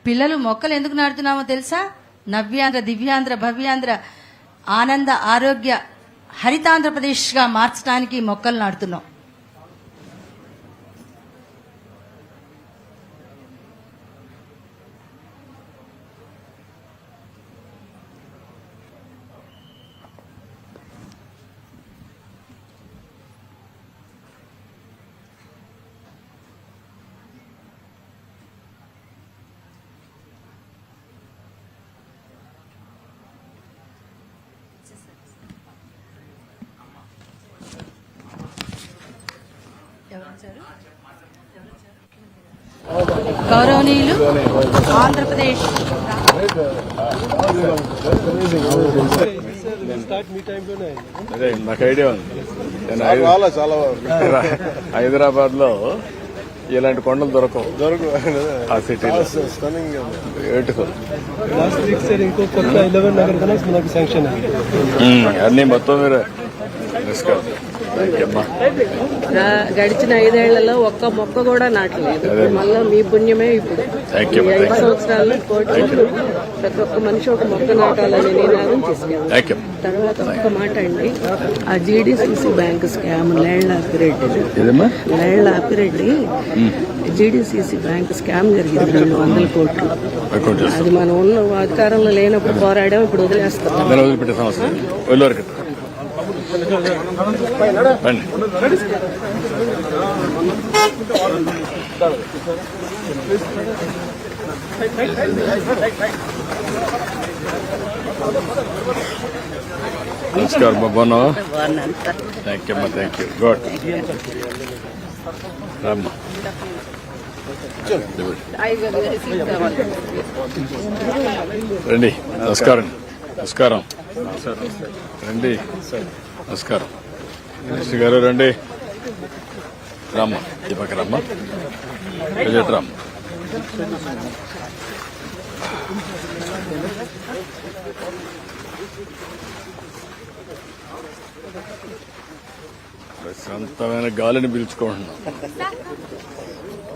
పిల్లలు మొక్కలు ఎందుకు నాటుతున్నామో తెలుసా? నవ్యాంధ్ర, దివ్యాంధ్ర, భవ్యాంధ్ర, ఆనంద ఆరోగ్య హరితాంధ్రప్రదేశ్గా మార్చడానికి మొక్కలు నాటుతున్నాం. గౌరవనీయులు ఆంధ్రప్రదేశ్ నాకు ఐడియా ఉంది. నేను హైదరాబాద్ లో ఇలాంటి కొండలు దొరకవు ఆ సిటీలో. బ్యూటిఫుల్. అన్ని మొత్తం మీరు గడిచిన 5 ఏళ్లలో ఒక్క మొక్క కూడా నాటలేదు. మళ్ళీ మీ పుణ్యమే. ఇప్పుడు 5 సంవత్సరాల్లో కోట్లు ప్రతి ఒక్క మనిషి ఒక మొక్క నాటాలని నినాదం తీసుకెళ్ళాం. తర్వాత ఒక్క మాట అండి, ఆ GDCC bank scam land Appireddy GDCC bank scam జరిగింది. 200 కోట్లు. అది మనం ఉన్న అధికారంలో లేనప్పుడు పోరాడాం, ఇప్పుడు వదిలేస్తాం. నమస్కారం బాబా. థ్యాంక్ యూ అమ్మా. Thank you. గుడ్. రామ్మా. రండి. నమస్కారం. నమస్కారం. రండి. నమస్కారం. మినిస్టర్ గారు రండి. రామ్మా. ఈ పక్క రామ్మా. రామ్. ప్రశాంతమైన గాలిని పీల్చుకుంటున్నాం.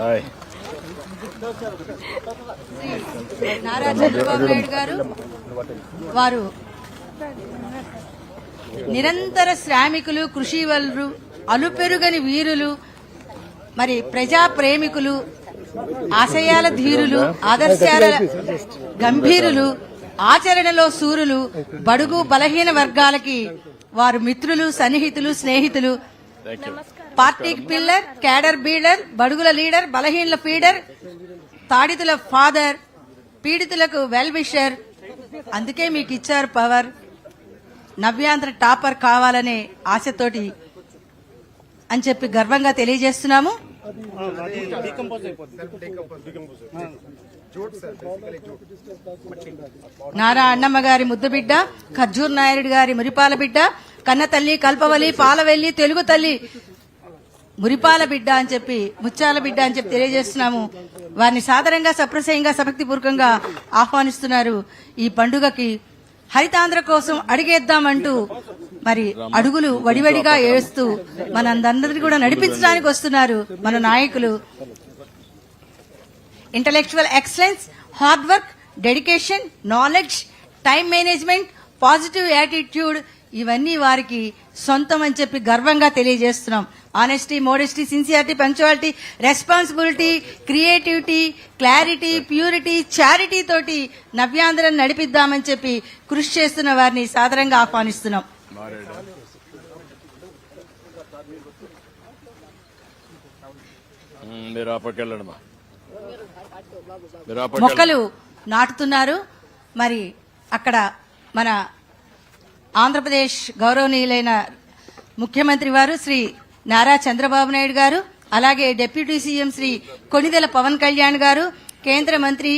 హాయ్. నారా చంద్రబాబు నాయుడు గారు వారు నిరంతర శ్రామికులు, కృషివలురు, అలుపెరుగని వీరులు, మరి ప్రజా ప్రేమికులు, ఆశయాల ధీరులు, ఆదర్శాల గంభీరులు, ఆచరణలో సూరులు, బడుగు బలహీన వర్గాలకి వారు మిత్రులు, సన్నిహితులు, స్నేహితులు, పార్టీకి పిల్లర్, క్యాడర్ బీడర్, బడుగుల లీడర్, బలహీనల ఫీడర్, తాడితుల ఫాదర్, పీడితులకు వెల్ విషర్. అందుకే మీకు ఇచ్చారు పవర్. నవ్యాంధ్ర టాపర్ కావాలనే ఆశతోటి అని చెప్పి గర్వంగా తెలియజేస్తున్నాము. నారా అన్నమ్మ గారి ముద్దు బిడ్డ, ఖర్జూర్ నాయుడు గారి మురిపాల బిడ్డ, కన్న తల్లి, కల్పవల్లి, పాలవెల్లి, తెలుగు తల్లి, మురిపాల బిడ్డ అని చెప్పి, ముత్యాల బిడ్డ అని చెప్పి తెలియజేస్తున్నాము. వారిని సాదరంగా, సప్రశయంగా, సభక్తిపూర్వకంగా ఆహ్వానిస్తున్నారు. ఈ పండుగకి హరితాంధ్ర కోసం అడిగేద్దామంటూ మరి అడుగులు వడివడిగా వేస్తూ మనందరినీ కూడా నడిపించడానికి వస్తున్నారు మన నాయకులు. Intellectual excellence, hard work, dedication, knowledge, time management, positive attitude ఇవన్నీ వారికి సొంతం అని చెప్పి గర్వంగా తెలియజేస్తున్నాం. Honesty, modesty, sincerity, punctuality, responsibility, creativity, clarity, purity, charity తోటి నవ్యాంధ్రను నడిపిద్దామని చెప్పి కృషి చేస్తున్న వారిని సాదరంగా ఆహ్వానిస్తున్నాం. మొక్కలు నాటుతున్నారు. మరి అక్కడ మన ఆంధ్రప్రదేశ్ గౌరవనీయులైన ముఖ్యమంత్రి వారు శ్రీ నారా చంద్రబాబు నాయుడు గారు, అలాగే డిప్యూటీ సీఎం శ్రీ కొణిదెల పవన్ కళ్యాణ్ గారు, కేంద్ర మంత్రి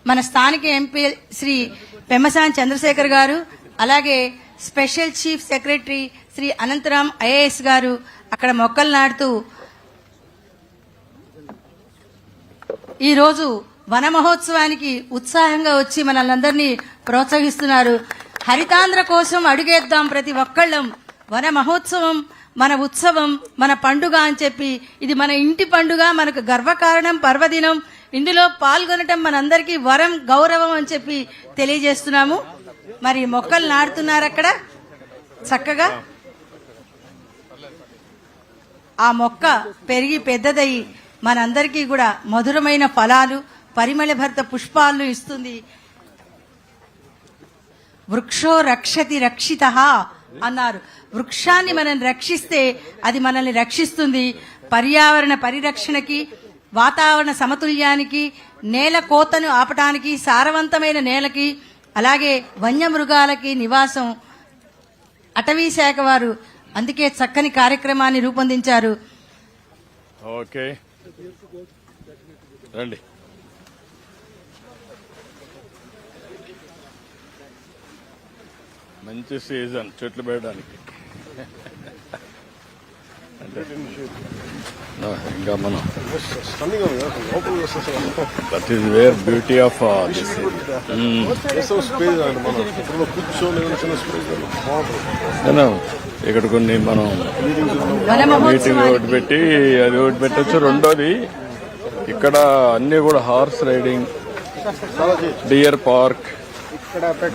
మన స్థానిక ఎంపీ శ్రీ పెమ్మసాని చంద్రశేఖర్ గారు, అలాగే special chief secretary Shri Anantharam IAS garu అక్కడ మొక్కలు నాటుతూ ఈరోజు వన మహోత్సవానికి ఉత్సాహంగా వచ్చి మనల్ని ప్రోత్సహిస్తున్నారు. హరితాంధ్ర కోసం అడుగేద్దాం ప్రతి ఒక్కళ్ళం. వన మహోత్సవం మన ఉత్సవం, మన పండుగ అని చెప్పి ఇది మన ఇంటి పండుగ, మనకు గర్వకారణం, పర్వదినం. ఇందులో పాల్గొనటం మనందరికీ వరం, గౌరవం అని చెప్పి తెలియజేస్తున్నాము. మరి మొక్కలు నాటుతున్నారు అక్కడ చక్కగా. ఆ మొక్క పెరిగి పెద్దదయ్యి మనందరికీ కూడా మధురమైన ఫలాలు, పరిమళభరిత పుష్పాలను ఇస్తుంది. వృక్షో రక్షతి రక్షితః అన్నారు. వృక్షాన్ని మనం రక్షిస్తే అది మనల్ని రక్షిస్తుంది. పర్యావరణ పరిరక్షణకి, వాతావరణ సమతుల్యానికి, నేల కోతను ఆపటానికి, సారవంతమైన నేలకి, అలాగే వన్యమృగాలకి నివాసం అటవీ శాఖ వారు అందుకే చక్కని కార్యక్రమాన్ని రూపొందించారు. ఓకే రండి. మంచి సీజన్ చెట్లు పెట్టడానికి. ఇంకా మనం that is where beauty of this. ఇక్కడ కొన్ని మనం మీటింగ్ ఒకటి పెట్టి అది ఒకటి పెట్టచ్చు. రెండోది ఇక్కడ అన్ని కూడా horse riding, dear park,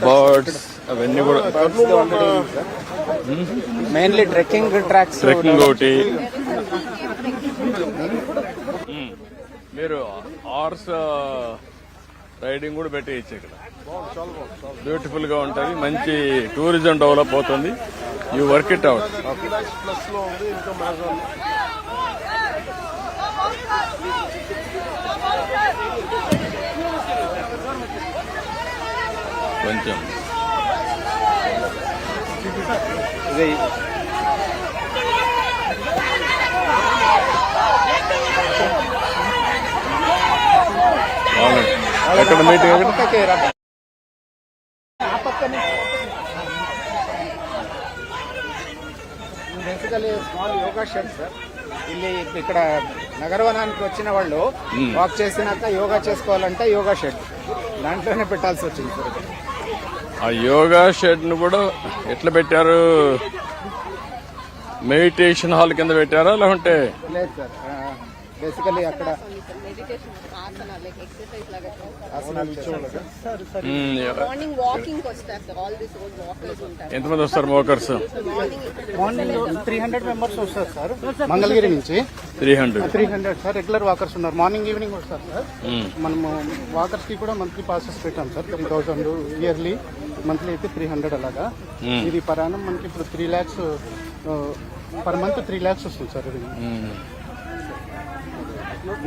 birds అవన్నీ కూడా, మెయిన్లీ ట్రెక్కింగ్ ట్రాక్స్, ట్రెక్కింగ్ ఒకటి. మీరు హార్స్ రైడింగ్ కూడా పెట్టేయచ్చు ఇక్కడ. బ్యూటిఫుల్ గా ఉంటుంది, మంచి టూరిజం డెవలప్ అవుతుంది. You work it out. కొంచెం ఎక్కడ meeting basically small yoga shed sir. ఇక్కడ నగరవనానికి వచ్చిన వాళ్ళు వాక్ చేసినాక యోగా చేసుకోవాలంటే యోగా షెడ్ దాంట్లోనే పెట్టాల్సి వచ్చింది సార్. ఆ యోగా షెడ్ ను కూడా ఎట్లా పెట్టారు? మెడిటేషన్ హాల్ కింద పెట్టారా లేకుంటే? లేదు సార్, బేసికలీ అక్కడ మార్నింగ్ వాకింగ్ వస్తారు sir. All this road walkers ఉంటారు. ఎంతమంది వస్తారు వాకర్స్? మార్నింగ్ 300 మెంబర్స్ వస్తారు సార్. మంగళగిరి నుంచి 300 సార్ రెగ్యులర్ వాకర్స్ ఉన్నారు. మార్నింగ్ ఈవినింగ్ వస్తారు సార్. మనము వాకర్స్ కి కూడా మంత్లీ పాసెస్ పెట్టాం సార్. 3000 ఇయర్లీ, మంత్లీ అయితే 300 అలాగా. ఇది పరాణం మనకి ఇప్పుడు 3 lakhs పర్ మంత్ 3 lakhs వస్తుంది సార్.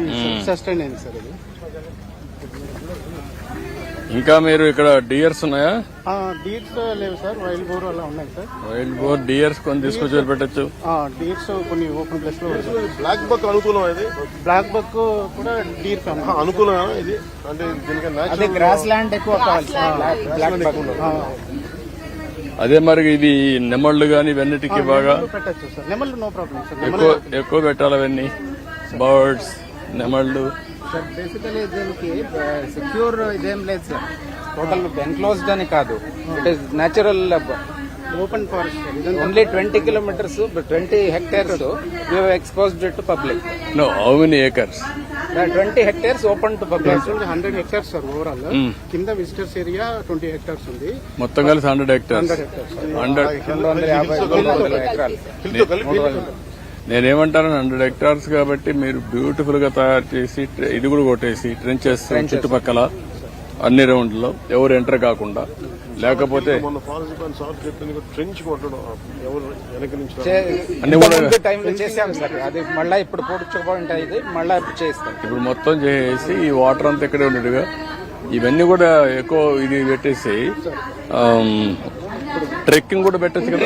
ఇది సస్టైన్ అయింది సార్. ఇది ఇంకా మీరు ఇక్కడ డియర్స్ ఉన్నాయా? డీర్స్ లేవు సార్, వైల్డ్ బోర్ అలా ఉన్నాయి సార్. వైల్డ్ బోర్, డియర్స్ కొన్ని తీసుకొచ్చి పెట్టచ్చు. డీర్స్ కొన్ని ఓపెన్ ప్లేస్ లో. బ్లాక్ బక్ అనుకూలం ఇది. బ్లాక్ బక్ కూడా డీర్ అనుకూలం ఇది. అంటే దీనికి అదే గ్రాస్ ల్యాండ్ ఎక్కువ కావాలి బ్లాక్ బక్. అదే మరి ఇది నెమళ్ళు గాని ఇవన్నిటికీ బాగా పెట్టచ్చు సార్. నెమళ్ళు నో ప్రాబ్లం సార్. ఎక్కువ పెట్టాలి అవన్నీ, బర్డ్స్, నెమళ్ళు. సార్ బేసికలీ దీనికి సెక్యూర్ ఇదేం లేదు సార్. టోటల్ ఎన్క్లోజ్డ్ అని కాదు, it is natural open forest. Only 20 kilometers, 20 hectares we have exposed it to public. No, how many acres? 20 hectares open to public. 100 hectares sir overall. కింద visitors area 20 hectares ఉంది. మొత్తం కలిసి 100 hectares. 250 ఎకరాలు. నేనేమంటాను, 100 hectares కాబట్టి మీరు beautiful గా తయారు చేసి ఇది కూడా కొట్టేసి ట్రెంచెస్ చుట్టుపక్కల అన్ని రౌండ్లో ఎవరు ఎంటర్ కాకుండా, లేకపోతే ట్రెంచ్ కొట్టడం ఎవరు వెనక నుంచి అన్ని కూడా టైంలో చేసాం సార్. అది మళ్ళీ ఇప్పుడు పూడ్చుకోవాలి, ఇది మళ్ళీ ఇప్పుడు చేస్తాం. ఇప్పుడు మొత్తం చేసి ఈ వాటర్ అంతా ఇక్కడే ఉన్నట్టుగా ఇవన్నీ కూడా ఎక్కువ ఇది పెట్టేసి ట్రెక్కింగ్ కూడా పెట్టచ్చు కదా.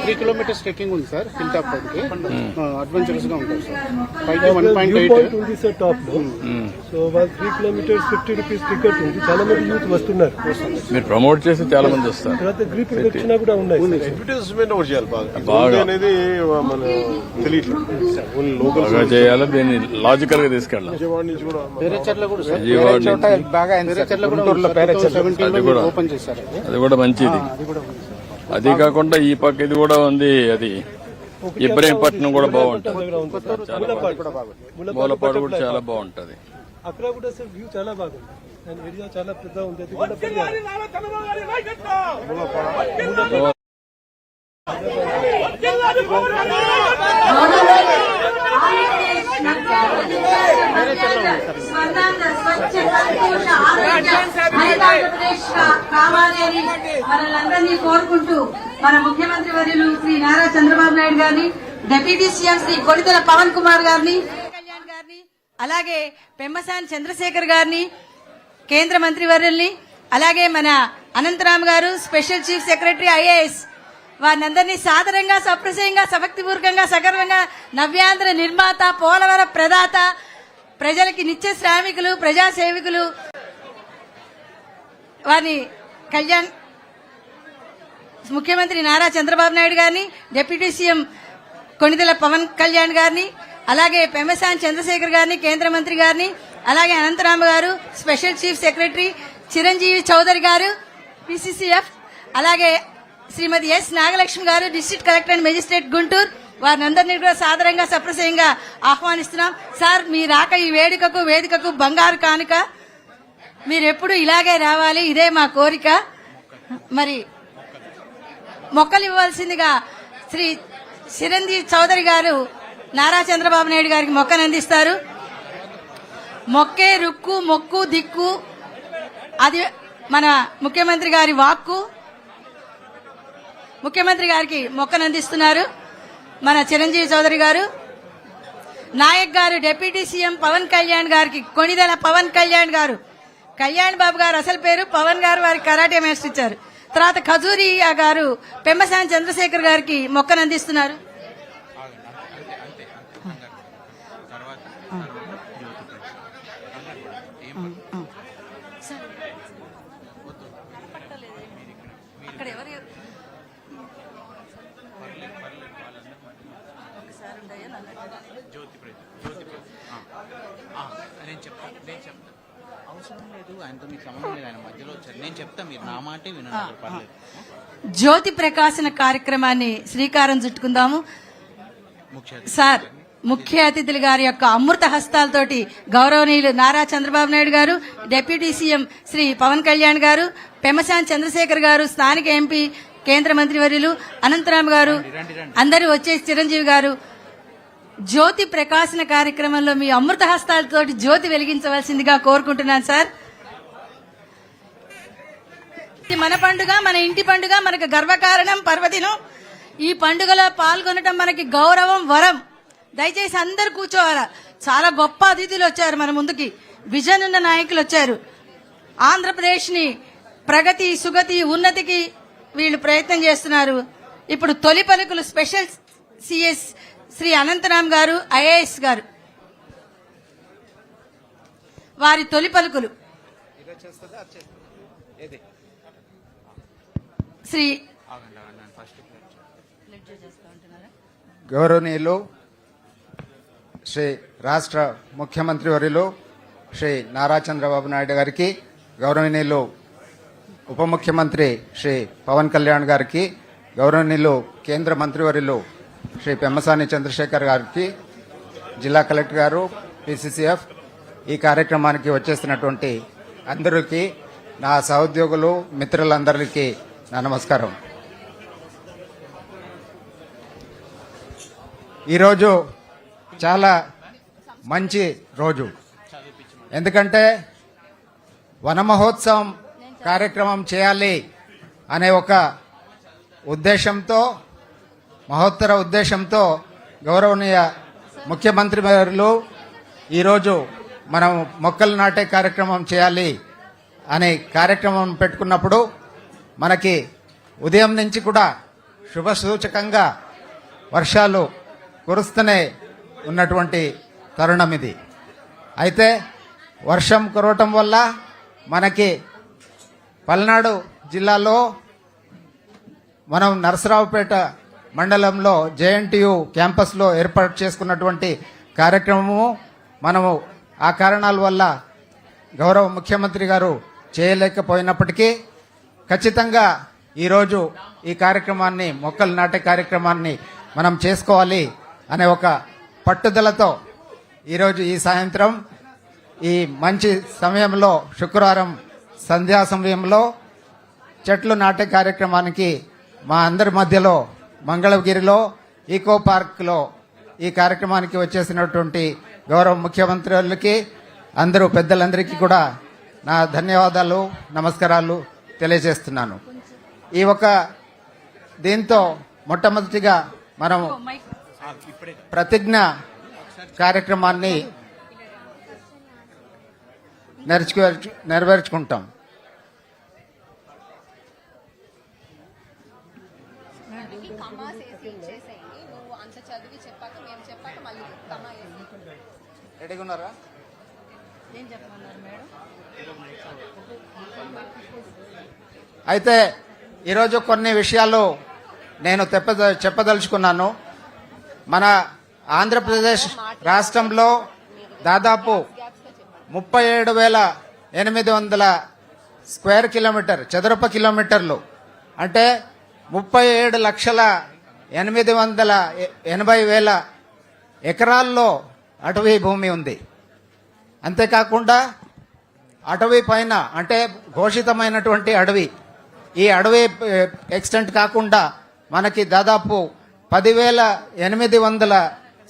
3 kilometers ట్రెక్కింగ్ ఉంది సార్. హిల్ టాప్ పైకి అడ్వెంచరస్ గా ఉంటుంది సార్. పైకి 1.8 ఉంది సార్ టాప్ లో. సో వాళ్ళు 3 kilometers 50 rupees టికెట్ ఉంది. చాలా మంది యూత్ వస్తున్నారు. మీరు ప్రమోట్ చేసి చాలా మంది వస్తారు. తర్వాత గ్రూప్ వచ్చినా కూడా ఉన్నాయి. అడ్వర్టైజ్మెంట్ ఒకటి చేయాలి బాగా అనేది మన తెలియట్లేదు. బాగా చేయాలి, దీన్ని లాజికల్ గా తీసుకెళ్ళాలి. విజయవాడ నుంచి కూడా పేరేచర్ల కూడా విజయవాడ బాగా అది కూడా ఓపెన్ చేశారు. అది కూడా మంచిది. అది కాకుండా ఈ పక్క ఇది కూడా ఉంది, అది ఇబ్రహీంపట్నం కూడా బాగుంటుంది. మూలపాడు కూడా చాలా బాగుంటది. అక్కడ కూడా సార్ వ్యూ చాలా బాగుంది అండ్ ఏరియా చాలా పెద్ద ఉంది. అది కూడా పెద్ద కావాలని మనల్ని కోరుకుంటూ మన ముఖ్యమంత్రి వర్యులు శ్రీ నారా చంద్రబాబు నాయుడు గారిని, డిప్యూటీ సీఎం శ్రీ కొణిదెల పవన్ కుమార్ గారిని, కళ్యాణ్ గారిని, అలాగే పెమ్మసాని చంద్రశేఖర్ గారిని, కేంద్ర మంత్రి వర్యుల్ని, అలాగే మన అనంతరామ్ గారు స్పెషల్ చీఫ్ సెక్రటరీ ఐఏఎస్ వారినందరినీ సాదరంగా సప్రశయంగా సభక్తిపూర్వకంగా సగర్వంగా నవ్యాంధ్ర నిర్మాత, పోలవరం ప్రదాత, ప్రజలకి నిత్య శ్రామికులు, ప్రజా సేవకులు వారిని కళ్యాణ్ ముఖ్యమంత్రి నారా చంద్రబాబు నాయుడు గారిని, డిప్యూటీ సీఎం కొణిదెల పవన్ కళ్యాణ్ గారిని, అలాగే పెమ్మసాని చంద్రశేఖర్ గారిని కేంద్ర మంత్రి గారిని, అలాగే Anantharama garu special chief secretary, Chiranjeevi Chowdary garu PCCF, అలాగే Shrimati S Nagalakshmi garu district collector and magistrate Guntur వారిని అందరినీ కూడా సాదరంగా సప్రశయంగా ఆహ్వానిస్తున్నాం. సార్ మీ రాక ఈ వేదికకు బంగారు కానుక. మీరు ఎప్పుడు ఇలాగే రావాలి, ఇదే మా కోరిక. మరి మొక్కలు ఇవ్వాల్సిందిగా శ్రీ చిరంజీవి చౌదరి గారు నారా చంద్రబాబు నాయుడు గారికి మొక్కను అందిస్తారు. మొక్కే రుక్కు మొక్కు దిక్కు అది మన ముఖ్యమంత్రి గారి వాక్కు. ముఖ్యమంత్రి గారికి మొక్కను అందిస్తున్నారు మన చిరంజీవి చౌదరి గారు. నాయక్ గారు డిప్యూటీ సీఎం పవన్ కళ్యాణ్ గారికి, కొణిదెల పవన్ కళ్యాణ్ గారు, కళ్యాణ్ బాబు గారు అసలు పేరు, పవన్ గారు వారికి కరాటే మాస్టర్ ఇచ్చారు. తర్వాత ఖజూరియా గారు పెమ్మసాని చంద్రశేఖర్ గారికి మొక్కను అందిస్తున్నారు. అవసరం లేదు, ఆయనతో మీకు సంబంధం లేదు, ఆయన మధ్యలో వచ్చారు. నేను చెప్తా, మీరు నా మాటే వినండి, పర్లేదు. జ్యోతి ప్రకాశన కార్యక్రమాన్ని శ్రీకారం చుట్టుకుందాము. సార్ ముఖ్య అతిథులు గారి యొక్క అమృత హస్తాలతోటి గౌరవనీయులు నారా చంద్రబాబు నాయుడు గారు, డిప్యూటీ సీఎం శ్రీ పవన్ కళ్యాణ్ గారు, పెమ్మసాని చంద్రశేఖర్ గారు స్థానిక ఎంపీ, కేంద్ర మంత్రివర్యులు అనంతరామ్ గారు అందరూ వచ్చేసి చిరంజీవి గారు జ్యోతి ప్రకాశన కార్యక్రమంలో మీ అమృత హస్తాలతోటి జ్యోతి వెలిగించవలసిందిగా కోరుకుంటున్నాను సార్. మన పండుగ, మన ఇంటి పండుగ, మనకు గర్వకారణం, పర్వదినం. ఈ పండుగలో పాల్గొనడం మనకి గౌరవం, వరం. దయచేసి అందరు కూర్చోవాలా. చాలా గొప్ప అతిథులు వచ్చారు మన ముందుకి, విజన్ ఉన్న నాయకులు వచ్చారు. ఆంధ్రప్రదేశ్ ని ప్రగతి, సుగతి, ఉన్నతికి వీళ్ళు ప్రయత్నం చేస్తున్నారు. ఇప్పుడు తొలి పలుకులు స్పెషల్ సిఎస్ శ్రీ అనంతరామ్ గారు ఐఏఎస్ గారు, వారి తొలి పలుకులు శ్రీ గౌరవనీయులు శ్రీ రాష్ట్ర ముఖ్యమంత్రి వర్యులు శ్రీ నారా చంద్రబాబు నాయుడు గారికి, గౌరవనీయులు ఉప ముఖ్యమంత్రి శ్రీ పవన్ కళ్యాణ్ గారికి, గౌరవనీయులు కేంద్ర మంత్రివర్యులు శ్రీ పెమ్మసాని చంద్రశేఖర్ గారికి, జిల్లా కలెక్టర్ గారు, పిసిసిఎఫ్, ఈ కార్యక్రమానికి వచ్చేస్తున్నటువంటి అందరికీ, నా సహోద్యోగులు మిత్రులందరికీ నా నమస్కారం. ఈరోజు చాలా మంచి రోజు. ఎందుకంటే వన మహోత్సవం కార్యక్రమం చేయాలి అనే ఒక ఉద్దేశంతో, మహోత్తర ఉద్దేశంతో గౌరవనీయ ముఖ్యమంత్రి గారు ఈరోజు మనం మొక్కలు నాటే కార్యక్రమం చేయాలి అనే కార్యక్రమం పెట్టుకున్నప్పుడు మనకి ఉదయం నుంచి కూడా శుభ సూచకంగా వర్షాలు కురుస్తూనే ఉన్నటువంటి తరుణం ఇది. అయితే వర్షం కురవటం వల్ల మనకి పల్నాడు జిల్లాలో మనం నరసరావుపేట మండలంలో జేఎన్టీయు క్యాంపస్లో ఏర్పాటు చేసుకున్నటువంటి కార్యక్రమము మనము ఆ కారణాల వల్ల గౌరవ ముఖ్యమంత్రి గారు చేయలేకపోయినప్పటికీ ఖచ్చితంగా ఈరోజు ఈ కార్యక్రమాన్ని, మొక్కలు నాటే కార్యక్రమాన్ని మనం చేసుకోవాలి అనే ఒక పట్టుదలతో ఈరోజు ఈ సాయంత్రం ఈ మంచి సమయంలో శుక్రవారం సంధ్యా సమయంలో చెట్లు నాటే కార్యక్రమానికి మా అందరి మధ్యలో మంగళగిరిలో ఈకో పార్క్లో ఈ కార్యక్రమానికి వచ్చేసినటువంటి గౌరవ ముఖ్యమంత్రులకి అందరూ పెద్దలందరికీ కూడా నా ధన్యవాదాలు నమస్కారాలు తెలియజేస్తున్నాను. ఈ ఒక దీంతో మొట్టమొదటిగా మనం ప్రతిజ్ఞ కార్యక్రమాన్ని నెరవేర్చుకుంటాం. రెడీగా ఉన్నారా? అయితే ఈరోజు కొన్ని విషయాలు నేను చెప్పదలుచుకున్నాను. మన ఆంధ్రప్రదేశ్ రాష్ట్రంలో దాదాపు 37,800 స్క్వేర్ కిలోమీటర్ చదరపు కిలోమీటర్లు అంటే 37,880,000 ఎకరాల్లో అటవీ భూమి ఉంది. అంతేకాకుండా అటవీ పైన అంటే ఘోషితమైనటువంటి అడవి, ఈ అడవి ఎక్స్టెంట్ కాకుండా మనకి దాదాపు 10,800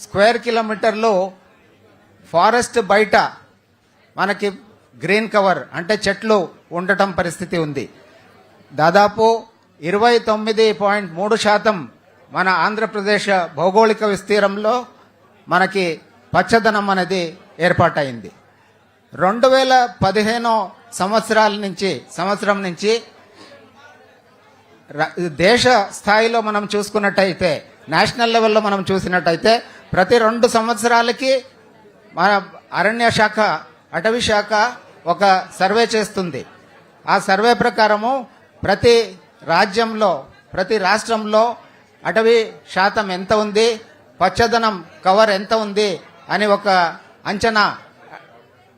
స్క్వేర్ కిలోమీటర్లు ఫారెస్ట్ బయట మనకి గ్రీన్ కవర్ అంటే చెట్లు ఉండటం పరిస్థితి ఉంది. దాదాపు 29.3% మన ఆంధ్రప్రదేశ్ భౌగోళిక విస్తీర్ణంలో మనకి పచ్చదనం అనేది ఏర్పాటైంది. 2015 సంవత్సరం నుంచి దేశ స్థాయిలో మనం చూసుకున్నట్టయితే, నేషనల్ లెవెల్లో మనం చూసినట్టయితే ప్రతి 2 సంవత్సరాలకి మన అరణ్య శాఖ అటవీ శాఖ ఒక సర్వే చేస్తుంది. ఆ సర్వే ప్రకారము ప్రతి రాజ్యంలో ప్రతి రాష్ట్రంలో అటవీ శాతం ఎంత ఉంది, పచ్చదనం కవర్ ఎంత ఉంది అని ఒక అంచనా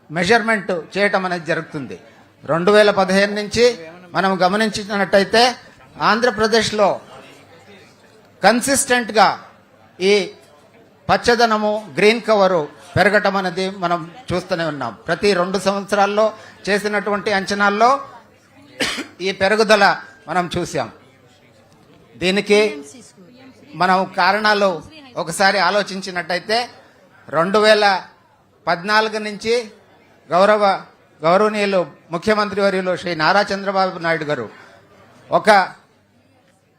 మెజర్మెంట్ చేయటం అనేది జరుగుతుంది. 2015 నుంచి మనం గమనించినట్టయితే ఆంధ్రప్రదేశ్లో కన్సిస్టెంట్గా ఈ పచ్చదనము గ్రీన్ కవరు పెరగటం అనేది మనం చూస్తూనే ఉన్నాం. ప్రతి 2 సంవత్సరాల్లో చేసినటువంటి అంచనాల్లో ఈ పెరుగుదల మనం చూసాం. దీనికి మనం కారణాలు ఒకసారి ఆలోచించినట్టయితే 2014 నుంచి గౌరవనీయులు ముఖ్యమంత్రి వర్యులు శ్రీ నారా చంద్రబాబు నాయుడు గారు ఒక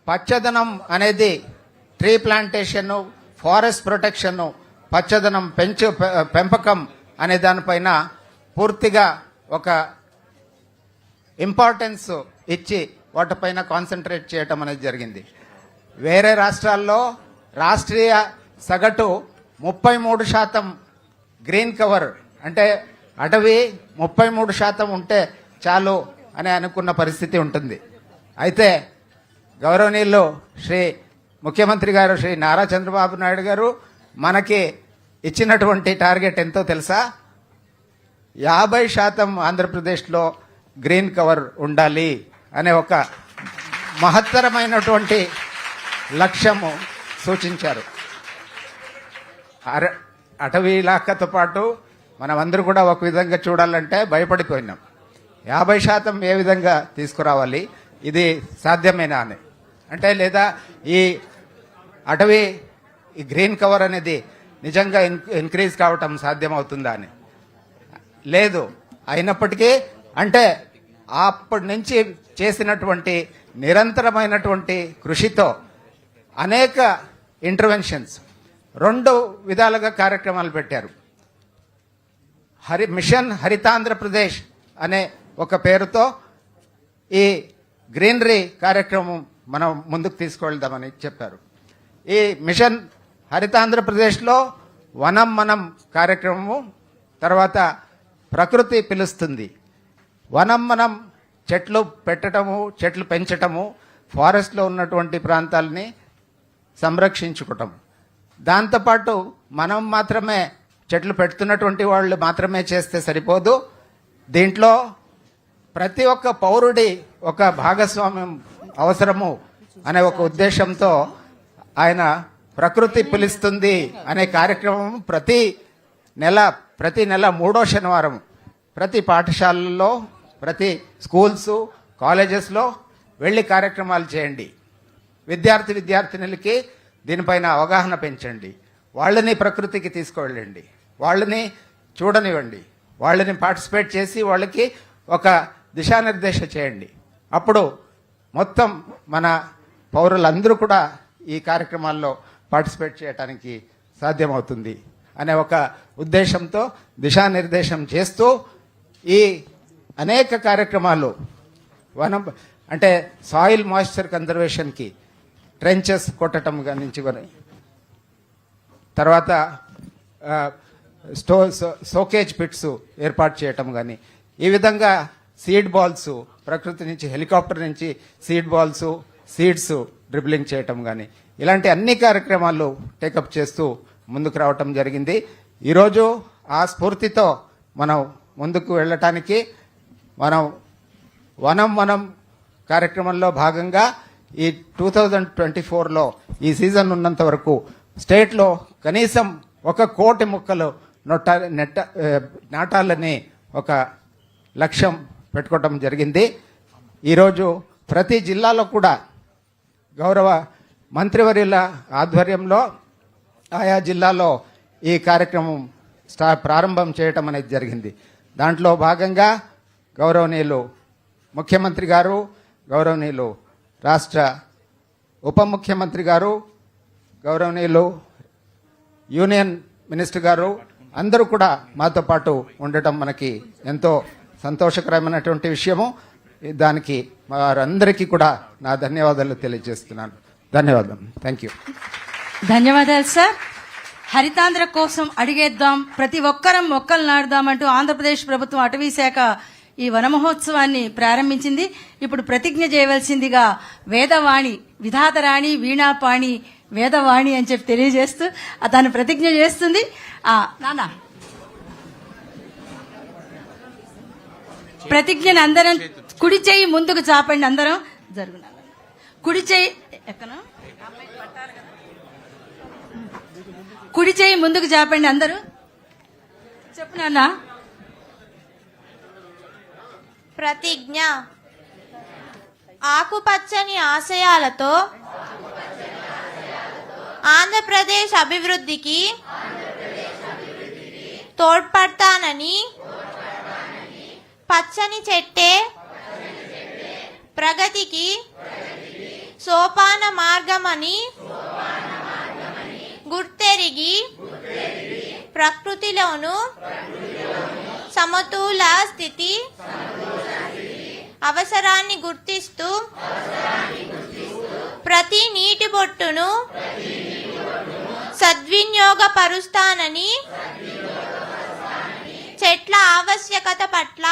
పచ్చదనం అనేది ట్రీ ప్లాంటేషన్, ఫారెస్ట్ ప్రొటెక్షన్, పచ్చదనం పెంపకం అనే దానిపైన పూర్తిగా ఒక ఇంపార్టెన్స్ ఇచ్చి వాటిపైన కాన్సన్ట్రేట్ చేయటం అనేది జరిగింది. వేరే రాష్ట్రాల్లో రాష్ట్రీయ సగటు 33% గ్రీన్ కవర్ అంటే అటవీ 33% ఉంటే చాలు అని అనుకున్న పరిస్థితి ఉంటుంది. అయితే గౌరవనీయులు శ్రీ ముఖ్యమంత్రి గారు శ్రీ నారా చంద్రబాబు నాయుడు గారు మనకి ఇచ్చినటువంటి టార్గెట్ ఎంతో తెలుసా? 50% ఆంధ్రప్రదేశ్లో గ్రీన్ కవర్ ఉండాలి అనే ఒక మహత్తరమైనటువంటి లక్ష్యము సూచించారు. అటవీ ఇలాకాతో పాటు మనం అందరూ కూడా ఒక విధంగా చూడాలంటే భయపడిపోయినాం. 50% ఏ విధంగా తీసుకురావాలి, ఇది సాధ్యమేనా అని అంటే, లేదా ఈ అటవీ ఈ గ్రీన్ కవర్ అనేది నిజంగా ఇంక్రీజ్ కావటం సాధ్యమవుతుందా అని లేదు. అయినప్పటికీ అంటే అప్పటి నుంచి చేసినటువంటి నిరంతరమైనటువంటి కృషితో అనేక ఇంటర్వెన్షన్స్ 2 విధాలుగా కార్యక్రమాలు పెట్టారు. మిషన్ హరితాంధ్రప్రదేశ్ అనే ఒక పేరుతో ఈ గ్రీనరీ కార్యక్రమం మనం ముందుకు తీసుకువెళ్దామని చెప్పారు. ఈ మిషన్ హరితాంధ్రప్రదేశ్లో వనం మనం కార్యక్రమము, తర్వాత ప్రకృతి పిలుస్తుంది, వనం మనం చెట్లు పెట్టడము, చెట్లు పెంచటము, ఫారెస్ట్లో ఉన్నటువంటి ప్రాంతాలని సంరక్షించుకోవటం. దాంతోపాటు మనం మాత్రమే చెట్లు పెడుతున్నటువంటి వాళ్ళు మాత్రమే చేస్తే సరిపోదు. దీంట్లో ప్రతి ఒక్క పౌరుడి ఒక భాగస్వామ్యం అవసరము అనే ఒక ఉద్దేశంతో ఆయన ప్రకృతి పిలుస్తుంది అనే కార్యక్రమం ప్రతి నెల ప్రతి నెల 3వ శనివారం ప్రతి పాఠశాలల్లో, ప్రతి స్కూల్స్, కాలేజెస్లో వెళ్ళి కార్యక్రమాలు చేయండి. విద్యార్థినులకి దీనిపైన అవగాహన పెంచండి. వాళ్ళని ప్రకృతికి తీసుకువెళ్ళండి, వాళ్ళని చూడనివ్వండి, వాళ్ళని పార్టిసిపేట్ చేసి వాళ్ళకి ఒక దిశానిర్దేశం చేయండి. అప్పుడు మొత్తం మన పౌరులందరూ కూడా ఈ కార్యక్రమాల్లో పార్టిసిపేట్ చేయడానికి సాధ్యమవుతుంది అనే ఒక ఉద్దేశంతో దిశానిర్దేశం చేస్తూ ఈ అనేక కార్యక్రమాలు వనం అంటే సాయిల్ మాయిశ్చర్ కన్జర్వేషన్కి ట్రెంచెస్ కొట్టడం నుంచి తర్వాత సోకేజ్ పిట్స్ ఏర్పాటు చేయటం కానీ, ఈ విధంగా సీడ్ బాల్స్, ప్రకృతి నుంచి హెలికాప్టర్ నుంచి సీడ్ బాల్స్, సీడ్స్ డ్రిబ్లింగ్ చేయటం కానీ, ఇలాంటి అన్ని కార్యక్రమాలు టేకప్ చేస్తూ ముందుకు రావటం జరిగింది. ఈరోజు ఆ స్ఫూర్తితో మనం ముందుకు వెళ్ళటానికి మనం వనం కార్యక్రమంలో భాగంగా ఈ 2024లో ఈ సీజన్ ఉన్నంత వరకు స్టేట్లో కనీసం 1 కోటి మొక్కలు నాటాలని ఒక లక్ష్యం పెట్టుకోవడం జరిగింది. ఈరోజు ప్రతి జిల్లాలో కూడా గౌరవ మంత్రివర్యుల ఆధ్వర్యంలో ఆయా జిల్లాలో ఈ కార్యక్రమం ప్రారంభం చేయటం అనేది జరిగింది. దాంట్లో భాగంగా గౌరవనీయులు ముఖ్యమంత్రి గారు, గౌరవనీయులు రాష్ట్ర ఉప ముఖ్యమంత్రి గారు, గౌరవనీయులు యూనియన్ మినిస్టర్ గారు అందరూ కూడా మాతో పాటు ఉండటం మనకి ఎంతో సంతోషకరమైనటువంటి విషయము. దానికి వారందరికీ కూడా నా ధన్యవాదాలు తెలియజేస్తున్నాను. ధన్యవాదాలు. Thank you. ధన్యవాదాలు సార్. హరితాంధ్ర కోసం అడిగేద్దాం, ప్రతి ఒక్కరం మొక్కలు నాటుదామంటూ ఆంధ్రప్రదేశ్ ప్రభుత్వం అటవీ శాఖ ఈ వన మహోత్సవాన్ని ప్రారంభించింది. ఇప్పుడు ప్రతిజ్ఞ చేయవలసిందిగా వేదవాణి, విధాతరాణి వీణాపాణి వేదవాణి అని చెప్పి తెలియజేస్తూ తను ప్రతిజ్ఞ చేస్తుంది. నాన్న ప్రతిజ్ఞను అందరం కుడి చేయి ముందుకు చాపండి. అందరం జరుగున కుడి చేయి ఎక్కన కుడి చేయి ముందుకు చాపండి. అందరూ చెప్పు నాన్న. ప్రతిజ్ఞ. ఆకుపచ్చని ఆశయాలతో ఆంధ్రప్రదేశ్ అభివృద్ధికి తోడ్పడతానని, పచ్చని చెట్టే ప్రగతికి సోపాన మార్గమని గుర్తెరిగి ప్రకృతిలోను సమతుల స్థితి అవసరాన్ని గుర్తిస్తూ ప్రతి నీటి బొట్టును సద్వినియోగపరుస్తానని, చెట్ల ఆవశ్యకత పట్ల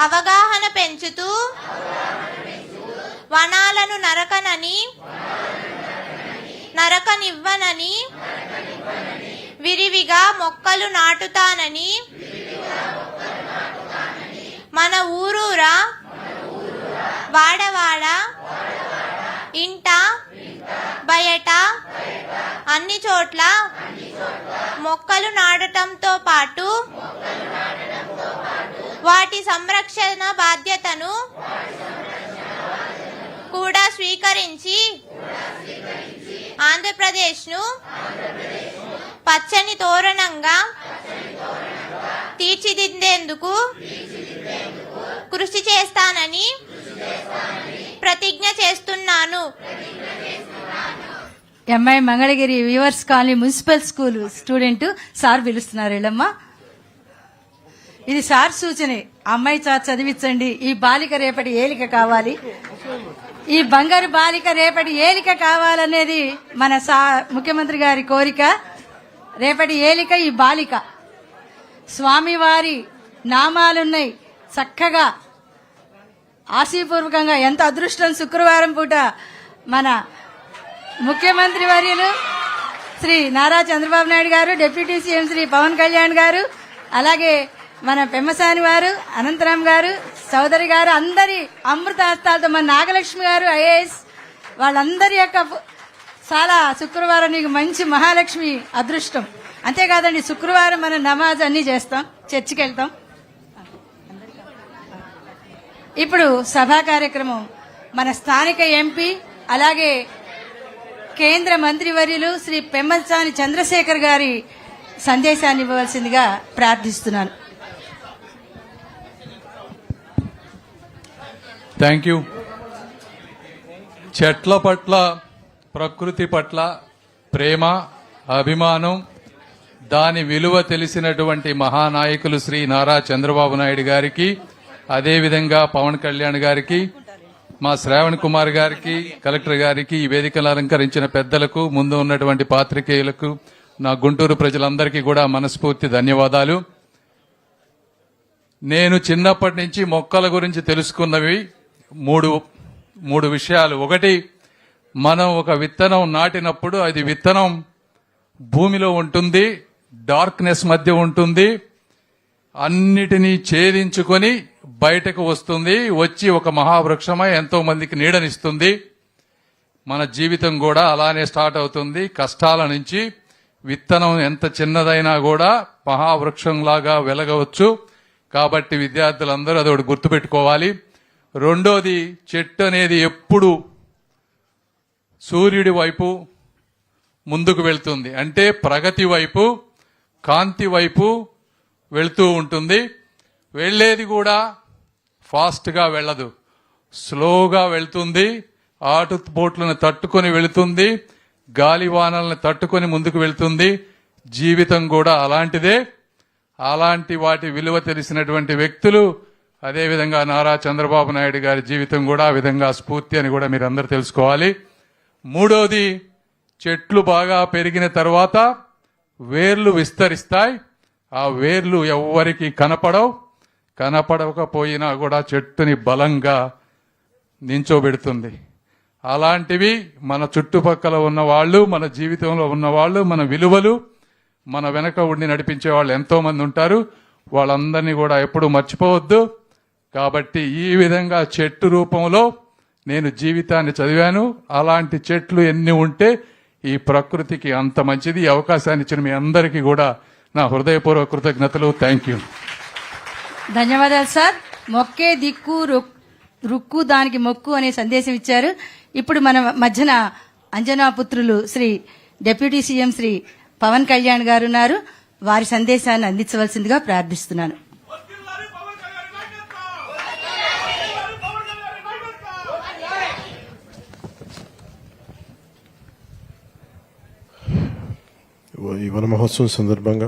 అవగాహన పెంచుతూ వనాలను నరకనివ్వనని, విరివిగా మొక్కలు నాటుతానని, మన ఊరూరా వాడవాడ ఇంట బయట అన్ని చోట్ల మొక్కలు నాటడంతో పాటు వాటి సంరక్షణ బాధ్యతను కూడా స్వీకరించి ఆంధ్రప్రదేశ్ను పచ్చని తోరణంగా తీర్చిదిద్దేందుకు కృషి చేస్తానని ప్రతిజ్ఞ చేస్తున్నాను. MI Mangalagiri viewers colony municipal school student sir పిలుస్తున్నారు. వీళ్ళమ్మ ఇది సార్ సూచనే. అమ్మాయి చదివించండి. ఈ బాలిక రేపటి ఏలిక కావాలి, ఈ బంగారు బాలిక రేపటి ఏలిక కావాలనేది మన ముఖ్యమంత్రి గారి కోరిక. రేపటి ఏలిక ఈ బాలిక. స్వామివారి నామాలున్నాయి చక్కగా ఆశీపూర్వకంగా. ఎంత అదృష్టం, శుక్రవారం పూట మన ముఖ్యమంత్రి వర్యులు శ్రీ నారా చంద్రబాబు నాయుడు గారు, డిప్యూటీ సీఎం శ్రీ పవన్ కళ్యాణ్ గారు, అలాగే మన పెమ్మసాని వారు, అనంతరాం గారు, చౌదరి గారు, అందరి అమృత హస్తాలతో మన నాగలక్ష్మి గారు ఐఏఎస్, వాళ్ళందరి యొక్క చాలా శుక్రవారం నీకు మంచి మహాలక్ష్మి అదృష్టం. అంతేకాదండి, శుక్రవారం మనం నమాజ్ అన్ని చేస్తాం, చర్చికి వెళ్తాం. ఇప్పుడు సభా కార్యక్రమం మన స్థానిక ఎంపీ అలాగే కేంద్ర మంత్రివర్యులు శ్రీ పెమ్మసాని చంద్రశేఖర్ గారి సందేశాన్ని ఇవ్వవలసిందిగా ప్రార్థిస్తున్నాను. Thank you. చెట్ల పట్ల, ప్రకృతి పట్ల ప్రేమ, అభిమానం, దాని విలువ తెలిసినటువంటి మహానాయకులు శ్రీ నారా చంద్రబాబు నాయుడు గారికి, అదేవిధంగా పవన్ కళ్యాణ్ గారికి, మా శ్రావణ్ కుమార్ గారికి, కలెక్టర్ గారికి, ఈ వేదికలు అలంకరించిన పెద్దలకు, ముందు ఉన్నటువంటి పాత్రికేయులకు, నా గుంటూరు ప్రజలందరికీ కూడా మనస్ఫూర్తి ధన్యవాదాలు. నేను చిన్నప్పటి నుంచి మొక్కల గురించి తెలుసుకున్నవి మూడు విషయాలు. ఒకటి, మనం ఒక విత్తనం నాటినప్పుడు అది విత్తనం భూమిలో ఉంటుంది, డార్క్నెస్ మధ్య ఉంటుంది, అన్నిటినీ ఛేదించుకొని బయటకు వస్తుంది, వచ్చి ఒక మహావృక్షమై ఎంతో మందికి నీడనిస్తుంది. మన జీవితం కూడా అలానే స్టార్ట్ అవుతుంది. కష్టాల నుంచి విత్తనం ఎంత చిన్నదైనా కూడా మహావృక్షంలాగా వెలగవచ్చు. కాబట్టి విద్యార్థులందరూ అదొకటి గుర్తుపెట్టుకోవాలి. రెండోది, చెట్టు అనేది ఎప్పుడు సూర్యుడి వైపు ముందుకు వెళ్తుంది, అంటే ప్రగతి వైపు, కాంతి వైపు వెళ్తూ ఉంటుంది. వెళ్లేది కూడా ఫాస్ట్గా వెళ్ళదు, స్లోగా వెళ్తుంది. ఆటుపోట్లను తట్టుకొని వెళుతుంది, గాలివానల్ని తట్టుకొని ముందుకు వెళ్తుంది. జీవితం కూడా అలాంటిదే. అలాంటి వాటి విలువ తెలిసినటువంటి వ్యక్తులు, అదేవిధంగా నారా చంద్రబాబు నాయుడు గారి జీవితం కూడా ఆ విధంగా స్ఫూర్తి అని కూడా మీరందరూ తెలుసుకోవాలి. మూడోది, చెట్లు బాగా పెరిగిన తర్వాత వేర్లు విస్తరిస్తాయి. ఆ వేర్లు ఎవ్వరికి కనపడకపోయినా కూడా చెట్టుని బలంగా నించోబెడుతుంది. అలాంటివి మన చుట్టుపక్కల ఉన్నవాళ్ళు, మన జీవితంలో ఉన్నవాళ్ళు, మన విలువలు మన వెనక ఉండి నడిపించే వాళ్ళు ఎంతో మంది ఉంటారు. వాళ్ళందరినీ కూడా ఎప్పుడూ మర్చిపోవద్దు. కాబట్టి ఈ విధంగా చెట్టు రూపంలో నేను జీవితాన్ని చదివాను. అలాంటి చెట్లు ఎన్ని ఉంటే ఈ ప్రకృతికి అంత మంచిది. ఈ అవకాశాన్ని ఇచ్చిన మీ అందరికీ కూడా నా హృదయపూర్వక కృతజ్ఞతలు. Thank you. ధన్యవాదాలు సార్. మొక్కే దిక్కు రుక్కు దానికి మొక్కు అనే సందేశం ఇచ్చారు. ఇప్పుడు మన మధ్యన అంజనా పుత్రులు శ్రీ డిప్యూటీ సీఎం శ్రీ పవన్ కళ్యాణ్ గారు ఉన్నారు. వారి సందేశాన్ని అందించవలసిందిగా ప్రార్థిస్తున్నాను. ఈ వన మహోత్సవం సందర్భంగా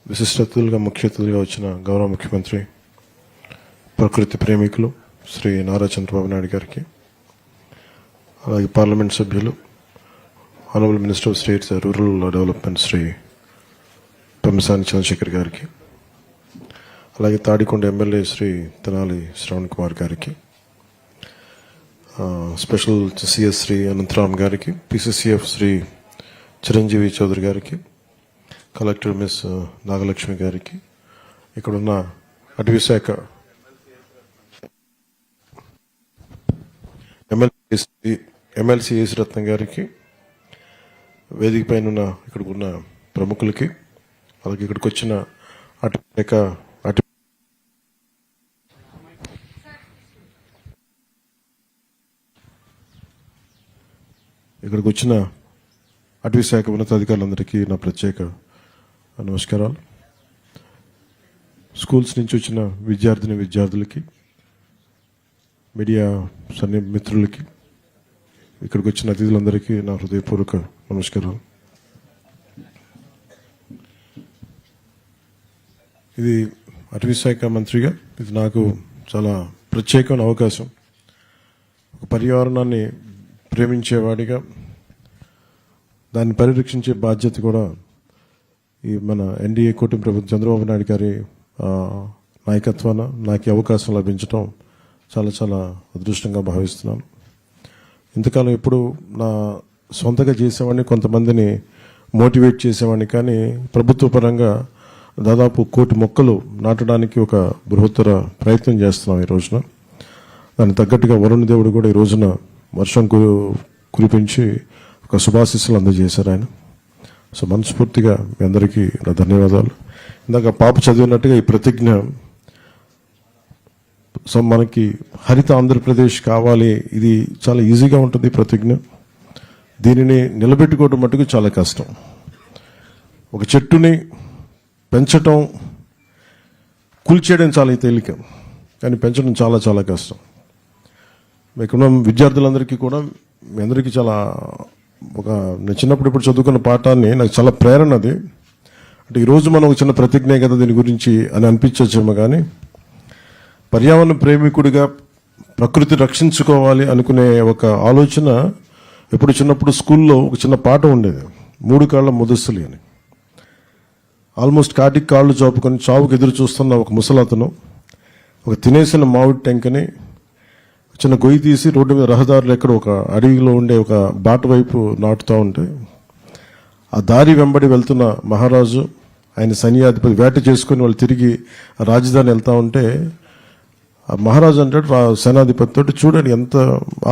విశిష్ట అతిథులుగా, ముఖ్య అతిథులుగా వచ్చిన గౌరవ ముఖ్యమంత్రి, ప్రకృతి ప్రేమికులు శ్రీ నారా చంద్రబాబు నాయుడు గారికి, అలాగే పార్లమెంట్ సభ్యులు, honourable minister of state rural development Shri Pemmasani Chandrasekhar గారికి, అలాగే తాడికొండ ఎమ్మెల్యే శ్రీ తెనాలి శ్రవణ్ కుమార్ గారికి, స్పెషల్ సిఎస్ శ్రీ అనంతరామ్ గారికి, పిసిసిఎఫ్ శ్రీ చిరంజీవి చౌదరి గారికి, కలెక్టర్ మిస్ నాగలక్ష్మి గారికి, ఇక్కడున్న అటవీ శాఖ ఎమ్మెల్సీ ఏసి రత్నం గారికి, వేదిక పైన ఉన్న ఇక్కడ ఉన్న ప్రముఖులకి, అలాగే ఇక్కడికి వచ్చిన ఇక్కడికి వచ్చిన అటవీ శాఖ ఉన్నతాధికారులందరికీ నా ప్రత్యేక నమస్కారాలు. స్కూల్స్ నుంచి వచ్చిన విద్యార్థులకి, మీడియా మిత్రులకి, ఇక్కడికి వచ్చిన అతిథులందరికీ నా హృదయపూర్వక నమస్కారాలు. ఇది అటవీ శాఖ మంత్రిగా ఇది నాకు చాలా ప్రత్యేకమైన అవకాశం. ఒక పర్యావరణాన్ని ప్రేమించేవాడిగా దాన్ని పరిరక్షించే బాధ్యత కూడా ఈ మన ఎన్డీఏ కూటమి ప్రభుత్వం చంద్రబాబు నాయుడు గారి నాయకత్వాన నాకు అవకాశం లభించడం చాలా చాలా అదృష్టంగా భావిస్తున్నాను. ఇంతకాలం ఎప్పుడు నా సొంతగా చేసేవాడిని, కొంతమందిని మోటివేట్ చేసేవాడిని, కానీ ప్రభుత్వ పరంగా దాదాపు 1 కోటి మొక్కలు నాటడానికి ఒక బృహత్తర ప్రయత్నం చేస్తున్నాం ఈ రోజున. దానికి తగ్గట్టుగా వరుణ దేవుడు కూడా ఈ రోజున వర్షం కురిపించి ఒక శుభాశీస్సులు అందజేశారు ఆయన. సో మనస్ఫూర్తిగా మీ అందరికీ నా ధన్యవాదాలు. ఇందాక పాప చదివినట్టుగా ఈ ప్రతిజ్ఞ, సో మనకి హరిత ఆంధ్రప్రదేశ్ కావాలి, ఇది చాలా ఈజీగా ఉంటుంది ప్రతిజ్ఞ. దీనిని నిలబెట్టుకోవడం మటుకు చాలా కష్టం. ఒక చెట్టుని పెంచటం, కూల్చేయడం చాలా తేలిక, కానీ పెంచడం చాలా చాలా కష్టం. మీకున్న విద్యార్థులందరికీ కూడా మీ అందరికీ చాలా నేను చిన్నప్పుడు ఇప్పుడు చదువుకున్న పాఠాన్ని నాకు చాలా ప్రేరణ అది. అంటే ఈరోజు మనం ఒక చిన్న ప్రతిజ్ఞ కదా దీని గురించి అని అనిపించచ్చేమో, కానీ పర్యావరణ ప్రేమికుడిగా ప్రకృతి రక్షించుకోవాలి అనుకునే ఒక ఆలోచన ఎప్పుడు చిన్నప్పుడు స్కూల్లో ఒక చిన్న పాట ఉండేది, 3 కాళ్ళ ముదస్సులి అని. ఆల్మోస్ట్ కాటికి కాళ్ళు చాపుకొని చావుకు ఎదురు చూస్తున్న ఒక ముసలతను ఒక తినేసిన మామిడి టెంకని చిన్న గొయ్యి తీసి రోడ్డు మీద రహదారులు ఎక్కడ ఒక అడవిలో ఉండే ఒక బాట వైపు నాటుతూ ఉంటే, ఆ దారి వెంబడి వెళ్తున్న మహారాజు, ఆయన సైన్యాధిపతి వేట చేసుకుని వాళ్ళు తిరిగి రాజధాని వెళ్తా ఉంటే, ఆ మహారాజు అంటాడు సేనాధిపతి తోటి, చూడండి ఎంత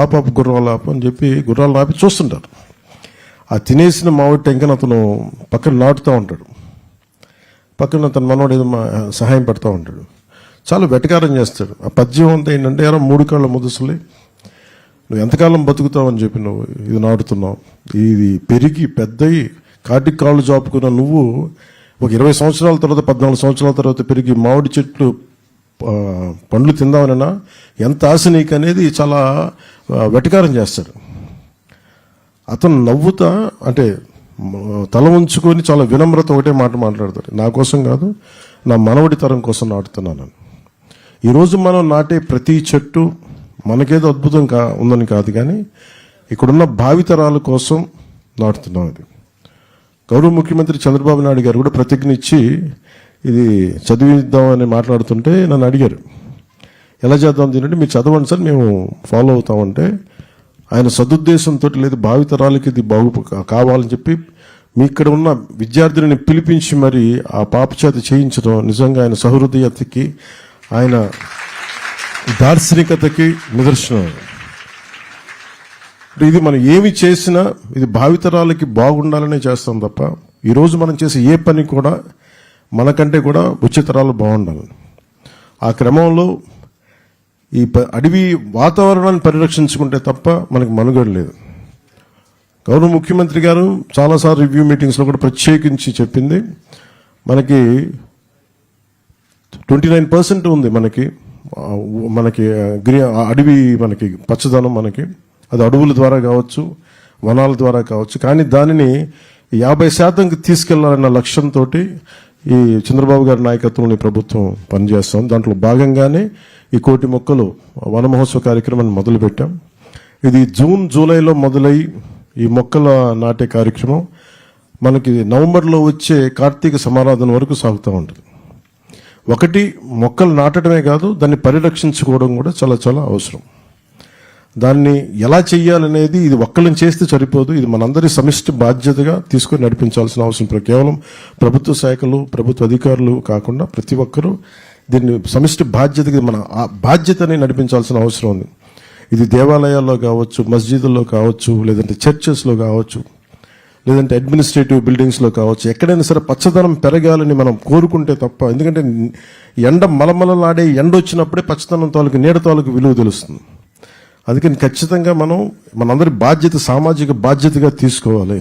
ఆపాప గుర్రాలు ఆపు అని చెప్పి గుర్రాలు ఆపి చూస్తుంటారు. ఆ తినేసిన మామిడి టెంకని అతను పక్కన నాటుతూ ఉంటాడు. పక్కన తన మనవాడు ఏదో సహాయం పడుతూ ఉంటాడు. చాలా వెటకారం చేస్తాడు. ఆ పద్యం అంతా ఏంటంటే, ఎరా 3 కాళ్ళ ముదుసులే, నువ్వు ఎంతకాలం బతుకుతావని చెప్పి నువ్వు ఇది నాటుతున్నావు, ఇది పెరిగి పెద్దయి కాటికి కాళ్ళు చాపుకున్న నువ్వు ఒక 20 సంవత్సరాల తర్వాత 14 సంవత్సరాల తర్వాత పెరిగి మామిడి చెట్లు పండ్లు తిందామనైనా ఎంత ఆశ నీకు అనేది చాలా వెటకారం చేస్తాడు. అతను నవ్వుతా అంటే తల ఉంచుకొని చాలా వినమ్రత ఒకటే మాట మాట్లాడతాడు, నా కోసం కాదు నా మనవడి తరం కోసం నాటుతున్నాను. ఈరోజు మనం నాటే ప్రతి చెట్టు మనకేదో అద్భుతం ఉందని కాదు, కానీ ఇక్కడున్న భావితరాల కోసం నాటుతున్నాం. ఇది గౌరవ ముఖ్యమంత్రి చంద్రబాబు నాయుడు గారు కూడా ప్రతిజ్ఞ ఇచ్చి ఇది చదివిద్దామని మాట్లాడుతుంటే నన్ను అడిగారు, ఎలా చేద్దాం దీనంటే, మీరు చదవండి సార్ మేము ఫాలో అవుతామంటే, ఆయన సదుద్దేశంతో లేదు భావితరాలకి ఇది కావాలని చెప్పి మీ ఇక్కడ ఉన్న విద్యార్థిని పిలిపించి మరి ఆ పాప చేత చేయించడం నిజంగా ఆయన సహృదయతకి, ఆయన దార్శనికతకి నిదర్శనం. ఇది మనం ఏమి చేసినా ఇది భావితరాలకి బాగుండాలనే చేస్తాం తప్ప, ఈరోజు మనం చేసే ఏ పని కూడా మనకంటే కూడా ఉచితరాలు బాగుండాలి. ఆ క్రమంలో ఈ అడవి వాతావరణాన్ని పరిరక్షించుకుంటే తప్ప మనకి మనుగడ లేదు. గౌరవ ముఖ్యమంత్రి గారు చాలాసార్లు రివ్యూ మీటింగ్స్లో కూడా ప్రత్యేకించి చెప్పింది, మనకి 29% ఉంది మనకి అడవి, మనకి పచ్చదనం, మనకి అది అడవుల ద్వారా కావచ్చు, వనాల ద్వారా కావచ్చు, కానీ దానిని 50%కి తీసుకెళ్లాలన్న లక్ష్యంతో ఈ చంద్రబాబు గారి నాయకత్వంలో ఈ ప్రభుత్వం పనిచేస్తాం. దాంట్లో భాగంగానే ఈ 1 కోటి మొక్కలు వన మహోత్సవ కార్యక్రమాన్ని మొదలుపెట్టాం. ఇది జూన్ జూలైలో మొదలై ఈ మొక్కల నాటే కార్యక్రమం మనకి నవంబర్లో వచ్చే కార్తీక సమారాధన వరకు సాగుతూ ఉంటుంది. ఒకటి మొక్కలు నాటడమే కాదు, దాన్ని పరిరక్షించుకోవడం కూడా చాలా చాలా అవసరం. దాన్ని ఎలా చెయ్యాలనేది ఇది ఒక్కళ్ళని చేస్తే సరిపోదు, ఇది మనందరి సమిష్టి బాధ్యతగా తీసుకొని నడిపించాల్సిన అవసరం. కేవలం ప్రభుత్వ శాఖలు, ప్రభుత్వ అధికారులు కాకుండా ప్రతి ఒక్కరూ దీన్ని సమిష్టి బాధ్యతగా మన బాధ్యతని నడిపించాల్సిన అవసరం ఉంది. ఇది దేవాలయాల్లో కావచ్చు, మస్జిదుల్లో కావచ్చు, లేదంటే చర్చెస్లో కావచ్చు, లేదంటే అడ్మినిస్ట్రేటివ్ బిల్డింగ్స్లో కావచ్చు, ఎక్కడైనా సరే పచ్చదనం పెరగాలని మనం కోరుకుంటే తప్ప, ఎందుకంటే ఎండ మలమలలాడే ఎండ వచ్చినప్పుడే పచ్చదనం తాలూకు నీడ తాలూకు విలువ తెలుస్తుంది. అందుకని ఖచ్చితంగా మనందరి బాధ్యత, సామాజిక బాధ్యతగా తీసుకోవాలి.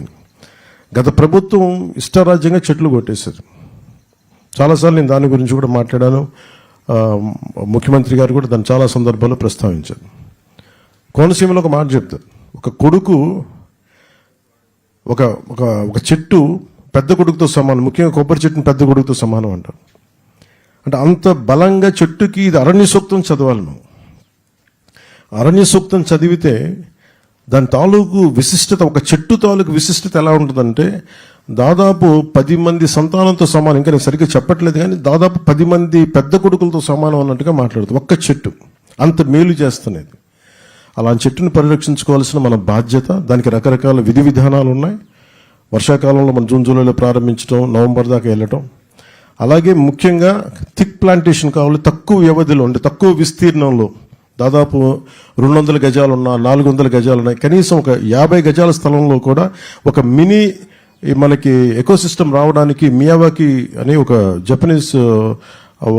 గత ప్రభుత్వం ఇష్టారాజ్యంగా చెట్లు కొట్టేశారు. చాలాసార్లు నేను దాని గురించి కూడా మాట్లాడాను. ముఖ్యమంత్రి గారు కూడా దాన్ని చాలా సందర్భాల్లో ప్రస్తావించారు. కోనసీమలో ఒక మాట చెప్తారు, ఒక కొడుకు ఒక ఒక చెట్టు పెద్ద కొడుకుతో సమానం, ముఖ్యంగా కొబ్బరి చెట్టుని పెద్ద కొడుకుతో సమానం అంటారు. అంటే అంత బలంగా చెట్టుకి ఇది అరణ్య సూక్తం చదవాలి. మనం అరణ్య సూక్తం చదివితే దాని తాలూకు విశిష్టత, ఒక చెట్టు తాలూకు విశిష్టత ఎలా ఉంటుందంటే, దాదాపు 10 మంది సంతానంతో సమానం. ఇంకా నేను సరిగ్గా చెప్పట్లేదు, కానీ దాదాపు 10 మంది పెద్ద కొడుకులతో సమానం అన్నట్టుగా మాట్లాడుతుంది ఒక్క చెట్టు. అంత మేలు చేస్తున్నది. అలాంటి చెట్టుని పరిరక్షించుకోవాల్సిన మన బాధ్యత. దానికి రకరకాల విధి విధానాలు ఉన్నాయి. వర్షాకాలంలో మనం జూన్ జూలైలో ప్రారంభించడం, నవంబర్ దాకా వెళ్ళటం. అలాగే ముఖ్యంగా థిక్ ప్లాంటేషన్ కావాలి, తక్కువ వ్యవధిలో ఉండే, తక్కువ విస్తీర్ణంలో, దాదాపు 200 గజాలు ఉన్నా, 400 గజాలు ఉన్నాయి, కనీసం ఒక 50 గజాల స్థలంలో కూడా ఒక మినీ ఈ మనకి ఎకోసిస్టమ్ రావడానికి మియావాకి అనే ఒక జపనీస్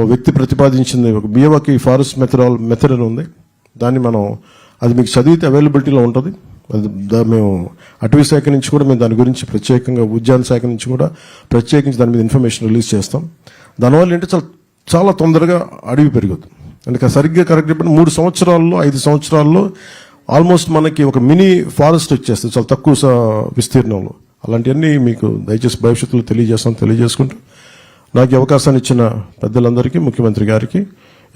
వ్యక్తి ప్రతిపాదించింది ఒక మియావాకి ఫారెస్ట్ మెథడ్ అని ఉంది. దాన్ని మనం అది మీకు చదివితే అవైలబిలిటీలో ఉంటుంది. మేము అటవీ శాఖ నుంచి కూడా మేము దాని గురించి ప్రత్యేకంగా ఉద్యాన శాఖ నుంచి కూడా ప్రత్యేకించి దాని మీద ఇన్ఫర్మేషన్ రిలీజ్ చేస్తాం. దానివల్ల ఏంటంటే చాలా తొందరగా అడవి పెరుగుతుంది. అందుకే సరిగ్గా కరెక్ట్ చెప్పిన 3 సంవత్సరాల్లో 5 సంవత్సరాల్లో ఆల్మోస్ట్ మనకి ఒక మినీ ఫారెస్ట్ వచ్చేస్తుంది చాలా తక్కువ విస్తీర్ణంలో. అలాంటివన్నీ మీకు దయచేసి భవిష్యత్తులో తెలియజేసుకుంటూ నాకు అవకాశాన్ని ఇచ్చిన పెద్దలందరికీ, ముఖ్యమంత్రి గారికి,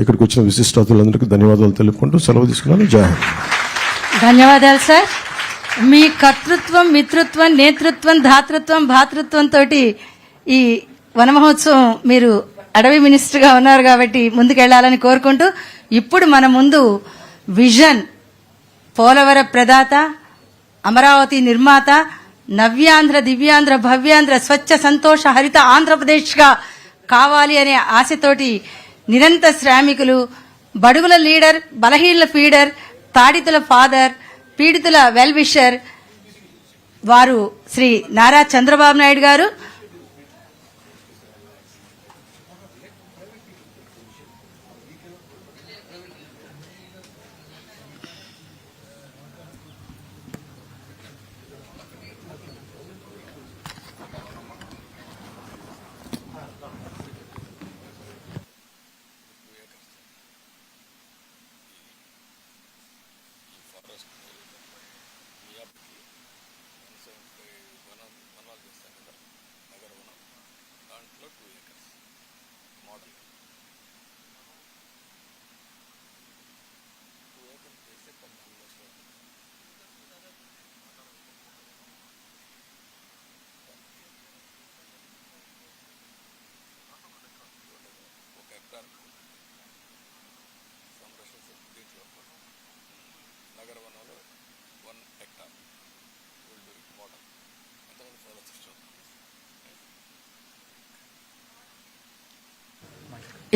ఇక్కడికి వచ్చిన విశిష్ట అతిథులందరికీ ధన్యవాదాలు తెలుపుకుంటూ సెలవు తీసుకున్నాను. జై హింద్. ధన్యవాదాలు సార్. మీ కర్తృత్వం, మిత్రత్వం, నేతృత్వం, ధాతృత్వం, భాతృత్వంతో ఈ వన మహోత్సవం మీరు అడవి మినిస్టర్గా ఉన్నారు కాబట్టి ముందుకెళ్లాలని కోరుకుంటూ, ఇప్పుడు మన ముందు విజన్ పోలవర ప్రదాత, అమరావతి నిర్మాత, నవ్యాంధ్ర, దివ్యాంధ్ర, భవ్యాంధ్ర, స్వచ్ఛ సంతోష హరిత ఆంధ్రప్రదేశ్గా కావాలి అనే ఆశతోటి నిరంతర శ్రామికులు, బడుగుల లీడర్, బలహీనుల ఫీడర్, తాడితుల ఫాదర్, పీడితుల వెల్ విషర్ వారు శ్రీ నారా చంద్రబాబు నాయుడు గారు.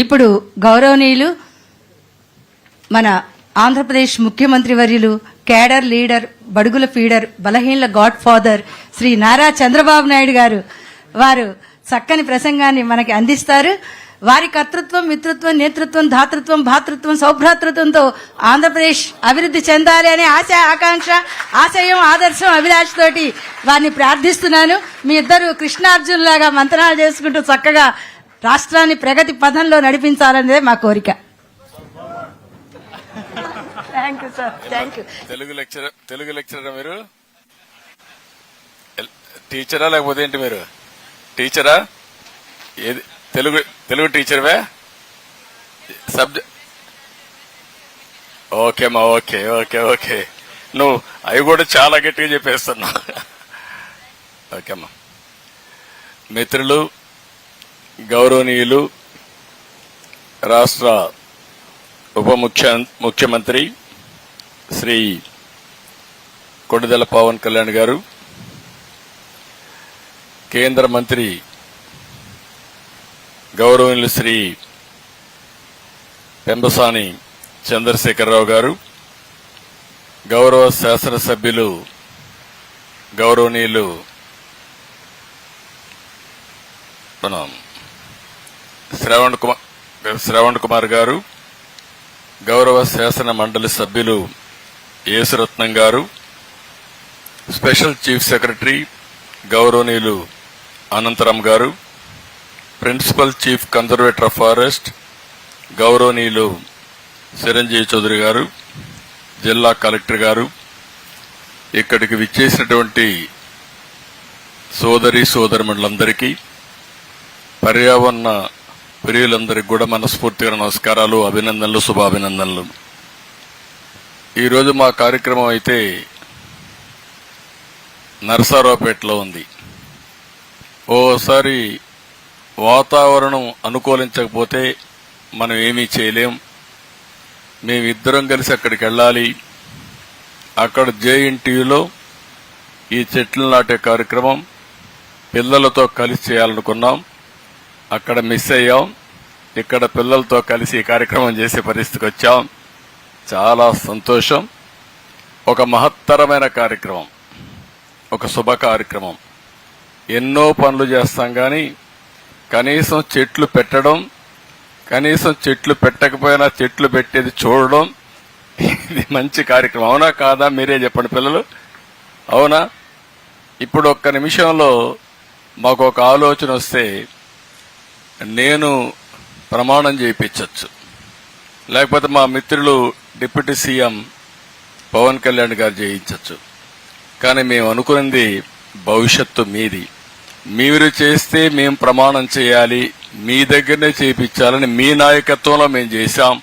ఇప్పుడు గౌరవనీయులు మన ఆంధ్రప్రదేశ్ ముఖ్యమంత్రి వర్యులు, కేడర్ లీడర్, బడుగుల feeder, బలహీనుల God father Shri Nara Chandrababu Naidu గారు వారు చక్కని ప్రసంగాన్ని మనకి అందిస్తారు. వారి కర్తృత్వం, మిత్రత్వం, నేతృత్వం, ధాతృత్వం, భాతృత్వం, సౌభ్రాతృత్వంతో ఆంధ్రప్రదేశ్ అభివృద్ధి చెందాలి అనే ఆశ, ఆకాంక్ష, ఆశయం, ఆదర్శం, అభిలాష తోటి వారిని ప్రార్థిస్తున్నాను. మీ ఇద్దరు కృష్ణార్జునులాగా మంతనాలు చేసుకుంటూ చక్కగా రాష్ట్రాన్ని ప్రగతి పథంలో నడిపించాలనేదే మా కోరిక. Thank you sir. Thank you. Telugu lecturer మీరు? టీచరా లేకపోతే ఏంటి మీరు? టీచరా? ఏది తెలుగు టీచర్వే? సబ్జెక్ట్ ఓకేమ్మా. Okay okay okay. నువ్వు అవి కూడా చాలా గట్టిగా చెప్పేస్తున్నావు. ఓకేమ్మా. మిత్రులు, గౌరవనీయులు, రాష్ట్ర ఉప ముఖ్యమంత్రి శ్రీ కొణిదెల పవన్ కళ్యాణ్ గారు, కేంద్ర మంత్రి గౌరవనీయులు శ్రీ పెంబసాని చంద్రశేఖరరావు గారు, గౌరవ శాసనసభ్యులు గౌరవనీయులు శ్రవణ్ కుమార్ గారు, గౌరవ శాసన మండలి సభ్యులు యేసురత్నం గారు, స్పెషల్ చీఫ్ సెక్రటరీ గౌరవనీయులు Anantharam garu, principal chief conservator of forest గౌరవనీయులు చిరంజీవి చౌదరి గారు, జిల్లా కలెక్టర్ గారు, ఇక్కడికి విచ్చేసినటువంటి సోదరి సోదరిమణులందరికీ, పర్యావరణ ప్రియులందరికీ కూడా మనస్ఫూర్తిగా నమస్కారాలు, అభినందనలు, శుభాభినందనలు. ఈరోజు మా కార్యక్రమం అయితే నరసరావుపేటలో ఉంది. ఓసారి వాతావరణం అనుకూలించకపోతే మనం ఏమీ చేయలేం. మేమిద్దరం కలిసి అక్కడికి వెళ్ళాలి. అక్కడ జేఎన్టీయూలో ఈ చెట్లు నాటే కార్యక్రమం పిల్లలతో కలిసి చేయాలనుకున్నాం. అక్కడ మిస్ అయ్యాం. ఇక్కడ పిల్లలతో కలిసి ఈ కార్యక్రమం చేసే పరిస్థితికి వచ్చాం. చాలా సంతోషం. ఒక మహత్తరమైన కార్యక్రమం, ఒక శుభ కార్యక్రమం. ఎన్నో పనులు చేస్తాం కానీ కనీసం చెట్లు పెట్టడం, కనీసం చెట్లు పెట్టకపోయినా చెట్లు పెట్టేది చూడడం, ఇది మంచి కార్యక్రమం. అవునా కాదా? మీరే చెప్పండి పిల్లలు, అవునా? ఇప్పుడు ఒక్క నిమిషంలో మాకు ఒక ఆలోచన వస్తే నేను ప్రమాణం చేయించవచ్చు, లేకపోతే మా మిత్రులు డిప్యూటీ సీఎం పవన్ కళ్యాణ్ గారు చేయించవచ్చు. కానీ మేము అనుకున్నది భవిష్యత్తు మీది. మీరు చేస్తే మేము ప్రమాణం చేయాలి, మీ దగ్గరనే చేయించాలని మీ నాయకత్వంలో మేము చేశాం.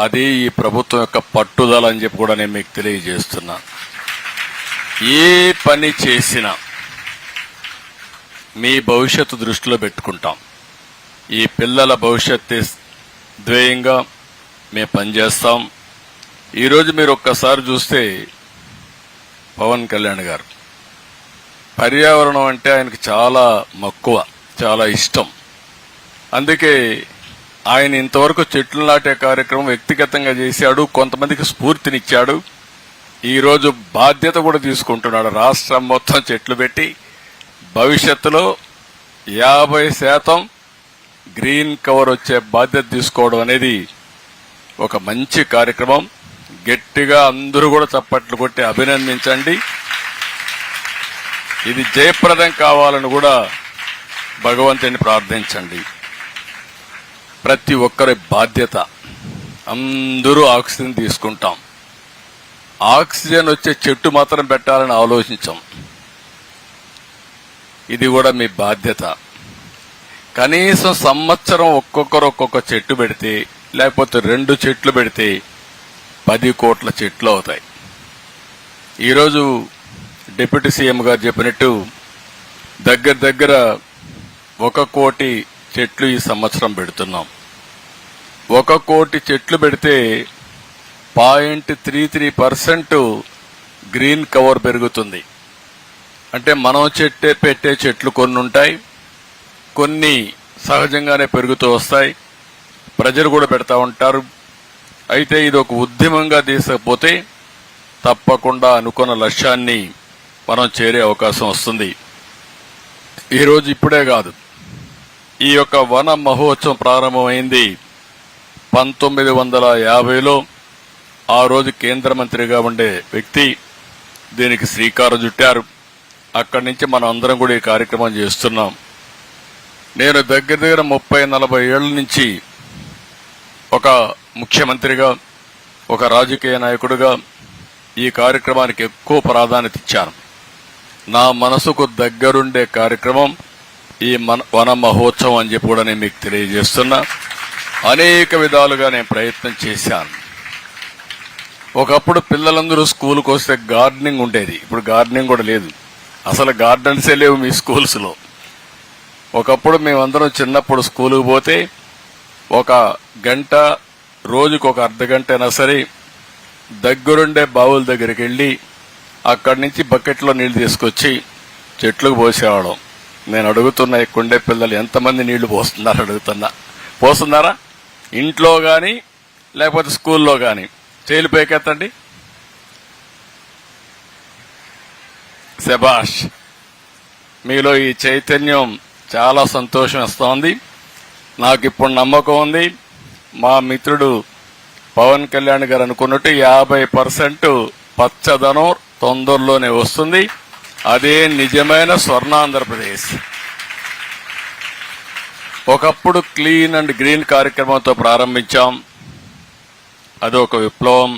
అది ఈ ప్రభుత్వం యొక్క పట్టుదల అని చెప్పి కూడా నేను మీకు తెలియజేస్తున్నా. ఏ పని చేసినా మీ భవిష్యత్తు దృష్టిలో పెట్టుకుంటాం. ఈ పిల్లల భవిష్యత్తు ధ్యేయంగా మేము పనిచేస్తాం. ఈరోజు మీరు ఒక్కసారి చూస్తే పవన్ కళ్యాణ్ గారు పర్యావరణం అంటే ఆయనకు చాలా మక్కువ, చాలా ఇష్టం. అందుకే ఆయన ఇంతవరకు చెట్లు నాటే కార్యక్రమం వ్యక్తిగతంగా చేశాడు, కొంతమందికి స్ఫూర్తినిచ్చాడు. ఈరోజు బాధ్యత కూడా తీసుకుంటున్నాడు. రాష్ట్రం మొత్తం చెట్లు పెట్టి భవిష్యత్తులో 50% గ్రీన్ కవర్ వచ్చే బాధ్యత తీసుకోవడం అనేది ఒక మంచి కార్యక్రమం. గట్టిగా అందరూ కూడా చప్పట్లు కొట్టి అభినందించండి. ఇది జయప్రదం కావాలని కూడా భగవంతుని ప్రార్థించండి. ప్రతి ఒక్కరి బాధ్యత. అందరూ ఆక్సిజన్ తీసుకుంటాం, ఆక్సిజన్ వచ్చే చెట్టు మాత్రం పెట్టాలని ఆలోచించాం. ఇది కూడా మీ బాధ్యత. కనీసం సంవత్సరం ఒక్కొక్కరు ఒక్కొక్క చెట్టు పెడితే, లేకపోతే 2 చెట్లు పెడితే 10 కోట్ల చెట్లు అవుతాయి. ఈరోజు డిప్యూటీ సీఎం గారు చెప్పినట్టు దగ్గర 1 కోటి చెట్లు ఈ సంవత్సరం పెడుతున్నాం. 1 కోటి చెట్లు పెడితే 0.33% గ్రీన్ కవర్ పెరుగుతుంది. అంటే మనం పెట్టే చెట్లు కొన్ని ఉంటాయి, కొన్ని సహజంగానే పెరుగుతూ వస్తాయి, ప్రజలు కూడా పెడతా ఉంటారు. అయితే ఇది ఒక ఉద్యమంగా తీసుకపోతే తప్పకుండా అనుకున్న లక్ష్యాన్ని మనం చేరే అవకాశం వస్తుంది. ఈరోజు ఇప్పుడే కాదు, ఈ యొక్క వన మహోత్సవం ప్రారంభమైంది 1950లో. ఆ రోజు కేంద్ర మంత్రిగా ఉండే వ్యక్తి దీనికి శ్రీకారం చుట్టారు. అక్కడి నుంచి మనం అందరం కూడా ఈ కార్యక్రమం చేస్తున్నాం. నేను దగ్గర 30-40 ఏళ్ల నుంచి ఒక ముఖ్యమంత్రిగా, ఒక రాజకీయ నాయకుడిగా ఈ కార్యక్రమానికి ఎక్కువ ప్రాధాన్యత ఇచ్చాను. నా మనసుకు దగ్గరుండే కార్యక్రమం ఈ వన మహోత్సవం అని చెప్పి కూడా నేను మీకు తెలియజేస్తున్నా. అనేక విధాలుగా నేను ప్రయత్నం చేశాను. ఒకప్పుడు పిల్లలందరూ స్కూల్కి వస్తే గార్డెనింగ్ ఉండేది, ఇప్పుడు గార్డెనింగ్ కూడా లేదు. అసలు గార్డెన్సే లేవు మీ స్కూల్స్ లో. ఒకప్పుడు మేమందరం చిన్నప్పుడు స్కూలుకు పోతే 1 గంట, రోజుకు 1 అర్ధ గంట అయినా సరే దగ్గరుండే బావుల దగ్గరికి వెళ్లి అక్కడి నుంచి బకెట్లో నీళ్లు తీసుకొచ్చి చెట్లకు పోసేవాళ్ళం. నేను అడుగుతున్నా, ఇక్కడుండే పిల్లలు ఎంతమంది నీళ్లు పోస్తున్నారు అడుగుతున్నా. పోస్తున్నారా? ఇంట్లో గాని లేకపోతే స్కూల్లో గాని చేలు పైకెత్తండి. శభాష్, మీలో ఈ చైతన్యం చాలా సంతోషం ఇస్తోంది. నాకు ఇప్పుడు నమ్మకం ఉంది, మా మిత్రుడు పవన్ కళ్యాణ్ గారు అనుకున్నట్టు 50% పచ్చదనం తొందరలోనే వస్తుంది. అదే నిజమైన స్వర్ణాంధ్రప్రదేశ్. ఒకప్పుడు క్లీన్ అండ్ గ్రీన్ కార్యక్రమంతో ప్రారంభించాం, అదొక విప్లవం.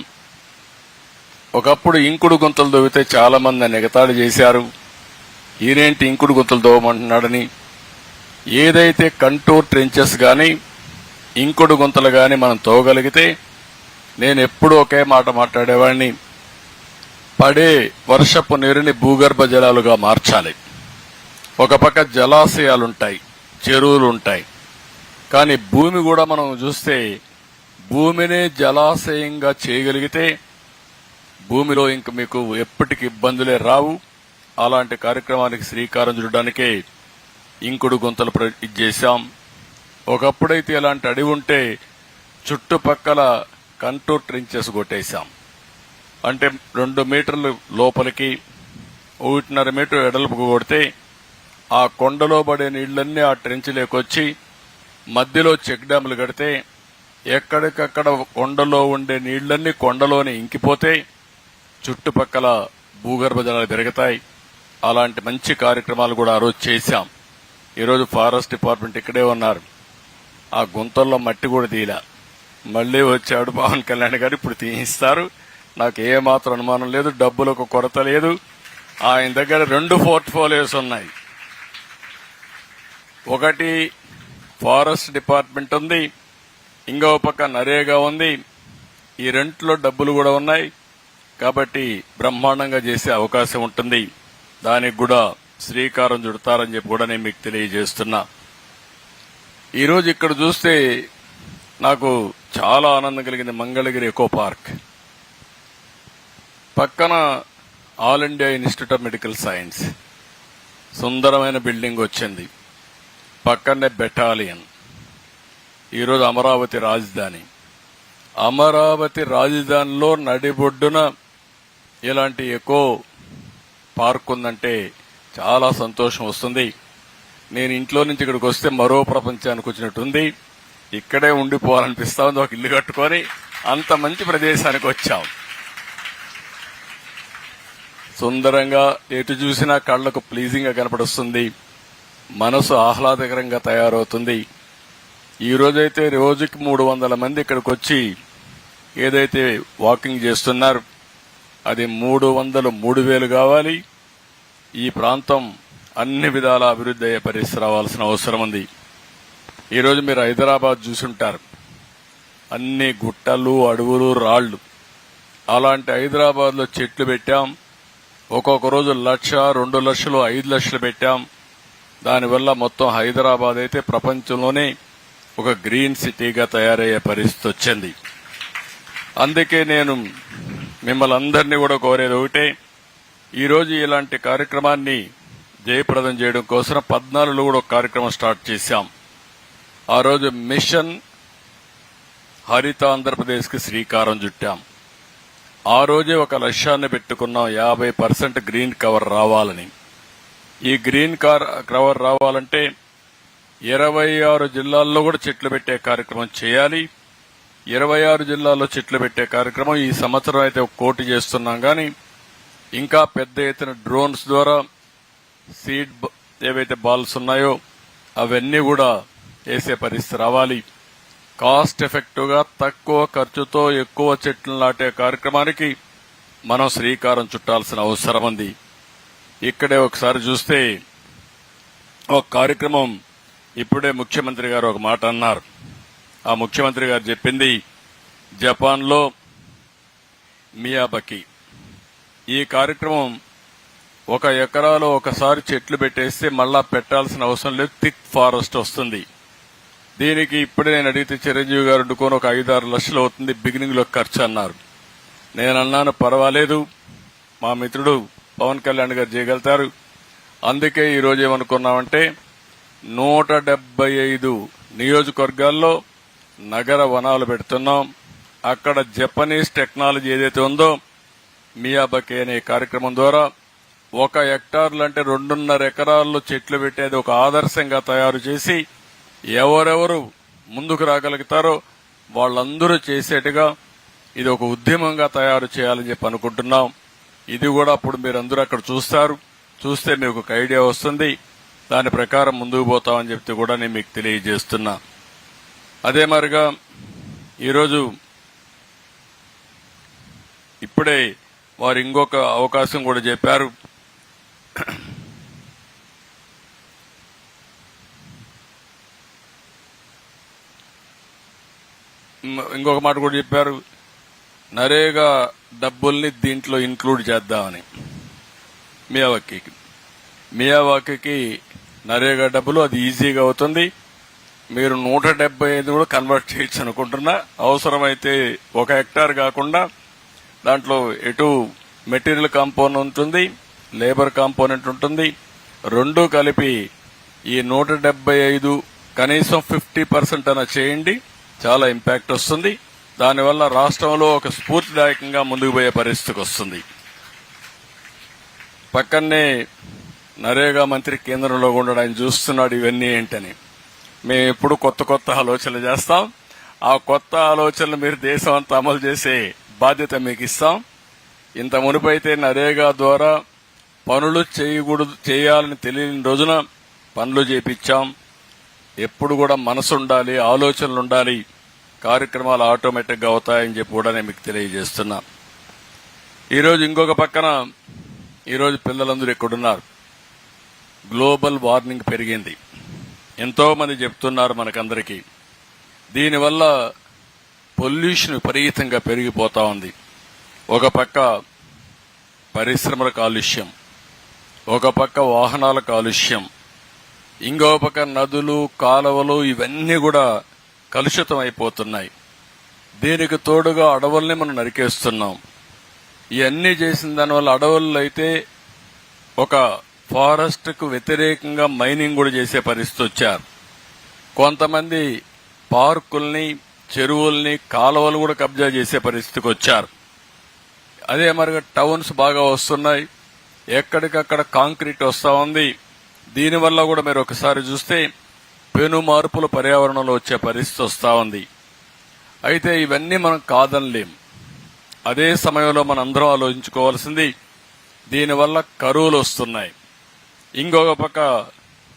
ఒకప్పుడు ఇంకుడు గుంతలు దవ్వితే చాలా మంది ఎగతాళి చేశారు, ఈయనేంటి ఇంకుడు గుంతలు దవ్వమంటున్నాడని. ఏదైతే కంటూర్ ట్రెంచెస్ గాని ఇంకుడు గుంతలు గాని మనం తవ్వగలిగితే, నేను ఎప్పుడూ ఒకే మాట మాట్లాడేవాడిని, పడే వర్షపు నీరుని భూగర్భ జలాలుగా మార్చాలి. ఒక పక్క జలాశయాలుంటాయి, చెరువులుంటాయి, కానీ భూమి కూడా మనం చూస్తే భూమినే జలాశయంగా చేయగలిగితే భూమిలో ఇంక మీకు ఎప్పటికి ఇబ్బందులే రావు. అలాంటి కార్యక్రమానికి శ్రీకారం చుట్టడానికే ఇంకుడు గుంతలు చేశాం. ఒకప్పుడైతే ఇలాంటి అడవి ఉంటే చుట్టుపక్కల కంటూర్ ట్రెంచెస్ కొట్టేశాం. అంటే 2 మీటర్లు లోపలికి 1.5 మీటర్ వెడల్పుకు కొడితే ఆ కొండలో పడే నీళ్లన్నీ ఆ ట్రెంచ్లోకి వచ్చి మధ్యలో చెక్ డ్యాములు కడితే ఎక్కడికక్కడ కొండలో ఉండే నీళ్లన్నీ కొండలోనే ఇంకిపోతే చుట్టుపక్కల భూగర్భ జలాలు పెరుగుతాయి. అలాంటి మంచి కార్యక్రమాలు కూడా ఆ రోజు చేశాం. ఈరోజు ఫారెస్ట్ డిపార్ట్మెంట్ ఇక్కడే ఉన్నారు. ఆ గుంతల్లో మట్టి కూడా తీయలే. మళ్లీ వచ్చాడు పవన్ కళ్యాణ్ గారు, ఇప్పుడు తీయిస్తారు. నాకు ఏమాత్రం అనుమానం లేదు, డబ్బులకు కొరత లేదు. ఆయన దగ్గర 2 పోర్ట్ఫోలియోస్ ఉన్నాయి. ఒకటి ఫారెస్ట్ డిపార్ట్మెంట్ ఉంది, ఇంకో పక్క నరేగా ఉంది. ఈ రెంట్లో డబ్బులు కూడా ఉన్నాయి కాబట్టి బ్రహ్మాండంగా చేసే అవకాశం ఉంటుంది. దానికి కూడా శ్రీకారం చుడతారని చెప్పి కూడా నేను మీకు తెలియజేస్తున్నా. ఈరోజు ఇక్కడ చూస్తే నాకు చాలా ఆనందం కలిగింది. మంగళగిరి ఎకో పార్క్ పక్కన all India institute of medical science సుందరమైన బిల్డింగ్ వచ్చింది. పక్కనే బెటాలియన్. ఈరోజు అమరావతి రాజధాని. అమరావతి రాజధానిలో నడిబొడ్డున ఇలాంటి ఎకో పార్క్ ఉందంటే చాలా సంతోషం వస్తుంది. నేను ఇంట్లో నుంచి ఇక్కడికి వస్తే మరో ప్రపంచానికి వచ్చినట్టుంది. ఇక్కడే ఉండిపోవాలనిపిస్తా ఉంది, ఒక ఇల్లు కట్టుకొని. అంత మంచి ప్రదేశానికి వచ్చాం. సుందరంగా ఎటు చూసినా కళ్లకు ప్లీజింగ్ గా కనపడుస్తుంది, మనసు ఆహ్లాదకరంగా తయారవుతుంది. ఈ రోజైతే రోజుకి 300 మంది ఇక్కడికి వచ్చి ఏదైతే వాకింగ్ చేస్తున్నారు అది 300, 3000 కావాలి. ఈ ప్రాంతం అన్ని విధాల అభివృద్ధి అయ్యే పరిస్థితి రావాల్సిన అవసరం ఉంది. ఈరోజు మీరు హైదరాబాద్ చూసుంటారు, అన్ని గుట్టలు, అడవులు, రాళ్లు. అలాంటి హైదరాబాద్ లో చెట్లు పెట్టాం. ఒక్కొక్క రోజు 1,00,000, 2 లక్షలు, 5 లక్షలు పెట్టాం. దానివల్ల మొత్తం హైదరాబాద్ అయితే ప్రపంచంలోనే ఒక గ్రీన్ సిటీగా తయారయ్యే పరిస్థితి వచ్చింది. అందుకే నేను మిమ్మల్ని అందరినీ కూడా కోరేది ఒకటే, ఈరోజు ఇలాంటి కార్యక్రమాన్ని జయప్రదం చేయడం కోసం 14లో కూడా ఒక కార్యక్రమం స్టార్ట్ చేశాం. ఆ రోజు మిషన్ హరిత ఆంధ్రప్రదేశ్కి శ్రీకారం చుట్టాం. ఆ రోజే ఒక లక్ష్యాన్ని పెట్టుకున్నాం, 50% గ్రీన్ కవర్ రావాలని. ఈ గ్రీన్ కవర్ రావాలంటే 26 జిల్లాల్లో కూడా చెట్లు పెట్టే కార్యక్రమం చేయాలి. 26 జిల్లాల్లో చెట్లు పెట్టే కార్యక్రమం ఈ సంవత్సరం అయితే 1 కోటి చేస్తున్నాం. కానీ ఇంకా పెద్ద ఎత్తున డ్రోన్స్ ద్వారా సీడ్ ఏవైతే బాల్స్ ఉన్నాయో అవన్నీ కూడా వేసే పరిస్థితి రావాలి. కాస్ట్ ఎఫెక్టివ్ గా తక్కువ ఖర్చుతో ఎక్కువ చెట్లు నాటే కార్యక్రమానికి మనం శ్రీకారం చుట్టాల్సిన అవసరం ఉంది. ఇక్కడే ఒకసారి చూస్తే ఒక కార్యక్రమం ఇప్పుడే ముఖ్యమంత్రి గారు ఒక మాట అన్నారు. ఆ ముఖ్యమంత్రి గారు చెప్పింది జపాన్లో మియాబకి. ఈ కార్యక్రమం 1 ఎకరాలో ఒకసారి చెట్లు పెట్టేస్తే మళ్ళా పెట్టాల్సిన అవసరం లేదు, థిక్ ఫారెస్ట్ వస్తుంది. దీనికి ఇప్పుడే నేను అడిగితే చిరంజీవి గారు వండుకొని ఒక 5-6 లక్షలు అవుతుంది బిగినింగ్ లో ఖర్చు అన్నారు. నేను అన్నాను పర్వాలేదు, మా మిత్రుడు పవన్ కళ్యాణ్ గారు చేయగలుగుతారు. అందుకే ఈ రోజు ఏమనుకున్నామంటే 175 నియోజకవర్గాల్లో నగర వనాలు పెడుతున్నాం. అక్కడ జపనీస్ టెక్నాలజీ ఏదైతే ఉందో మియాబకి అనే కార్యక్రమం ద్వారా 1 హెక్టార్లు అంటే 2.5 ఎకరాల్లో చెట్లు పెట్టేది ఒక ఆదర్శంగా తయారు చేసి ఎవరెవరు ముందుకు రాగలుగుతారో వాళ్ళందరూ చేసేట్టుగా ఇది ఒక ఉద్యమంగా తయారు చేయాలని చెప్పి అనుకుంటున్నాం. ఇది కూడా అప్పుడు మీరందరూ అక్కడ చూస్తే మీకు ఒక ఐడియా వస్తుంది. దాని ప్రకారం ముందుకు పోతామని చెప్తే కూడా నేను మీకు తెలియజేస్తున్నా. అదే మరిగా ఈరోజు ఇప్పుడే వారు ఇంకొక అవకాశం కూడా చెప్పారు. ఇంకొక మాట కూడా చెప్పారు, నరేగా డబ్బుల్ని దీంట్లో ఇంక్లూడ్ చేద్దామని. మియావాకీకి నరేగా డబ్బులు అది ఈజీగా అవుతుంది. మీరు 175 కూడా కన్వర్ట్ చేయొచ్చు అనుకుంటున్నా. అవసరమైతే 1 హెక్టార్ కాకుండా దాంట్లో ఎటు మెటీరియల్ కాంపోనెంట్ ఉంటుంది, లేబర్ కాంపోనెంట్ ఉంటుంది. 2 కలిపి ఈ 175 కనీసం 50% అన్న చేయండి, చాలా ఇంపాక్ట్ వస్తుంది. దానివల్ల రాష్ట్రంలో ఒక స్ఫూర్తిదాయకంగా ముందుకు పోయే పరిస్థితికి వస్తుంది. పక్కనే నరేగా మంత్రి కేంద్రంలో ఉండడం ఆయన చూస్తున్నాడు ఇవన్నీ ఏంటని. మేము ఎప్పుడు కొత్త కొత్త ఆలోచనలు చేస్తాం. ఆ కొత్త ఆలోచనలు మీరు దేశం అంతా అమలు చేసే బాధ్యత మీకు ఇస్తాం. ఇంత మునుపైతే నరేగా ద్వారా పనులు చేయాలని తెలియని రోజున పనులు చేపించాం. ఎప్పుడు కూడా మనసు ఉండాలి, ఆలోచనలు ఉండాలి, కార్యక్రమాలు ఆటోమేటిక్ గా అవుతాయని చెప్పి కూడా నేను మీకు తెలియజేస్తున్నా. ఈరోజు ఇంకొక పక్కన ఈరోజు పిల్లలందరూ ఎక్కడున్నారు. గ్లోబల్ వార్మింగ్ పెరిగింది. ఎంతో మంది చెప్తున్నారు మనకందరికీ. దీనివల్ల పొల్యూషన్ విపరీతంగా పెరిగిపోతా ఉంది. ఒక పక్క పరిశ్రమల కాలుష్యం, ఒక పక్క వాహనాల కాలుష్యం, ఇంకో పక్క నదులు, కాలువలు ఇవన్నీ కూడా కలుషితం అయిపోతున్నాయి. దీనికి తోడుగా అడవుల్ని మనం నరికేస్తున్నాం. ఇవన్నీ చేసిన దానివల్ల అడవుల్లో అయితే ఒక ఫారెస్ట్ కు వ్యతిరేకంగా మైనింగ్ కూడా చేసే పరిస్థితి వచ్చారు. కొంతమంది పార్కుల్ని, చెరువుల్ని, కాలువలు కూడా కబ్జా చేసే పరిస్థితికి వచ్చారు. అదే మరి టౌన్స్ బాగా వస్తున్నాయి, ఎక్కడికక్కడ కాంక్రీట్ వస్తా ఉంది. దీనివల్ల కూడా మీరు ఒకసారి చూస్తే పెను మార్పులు పర్యావరణంలో వచ్చే పరిస్థితి వస్తా ఉంది. అయితే ఇవన్నీ మనం కాదనలేం. అదే సమయంలో మనం అందరం ఆలోచించుకోవాల్సింది, దీనివల్ల కరువులు వస్తున్నాయి, ఇంకొక పక్క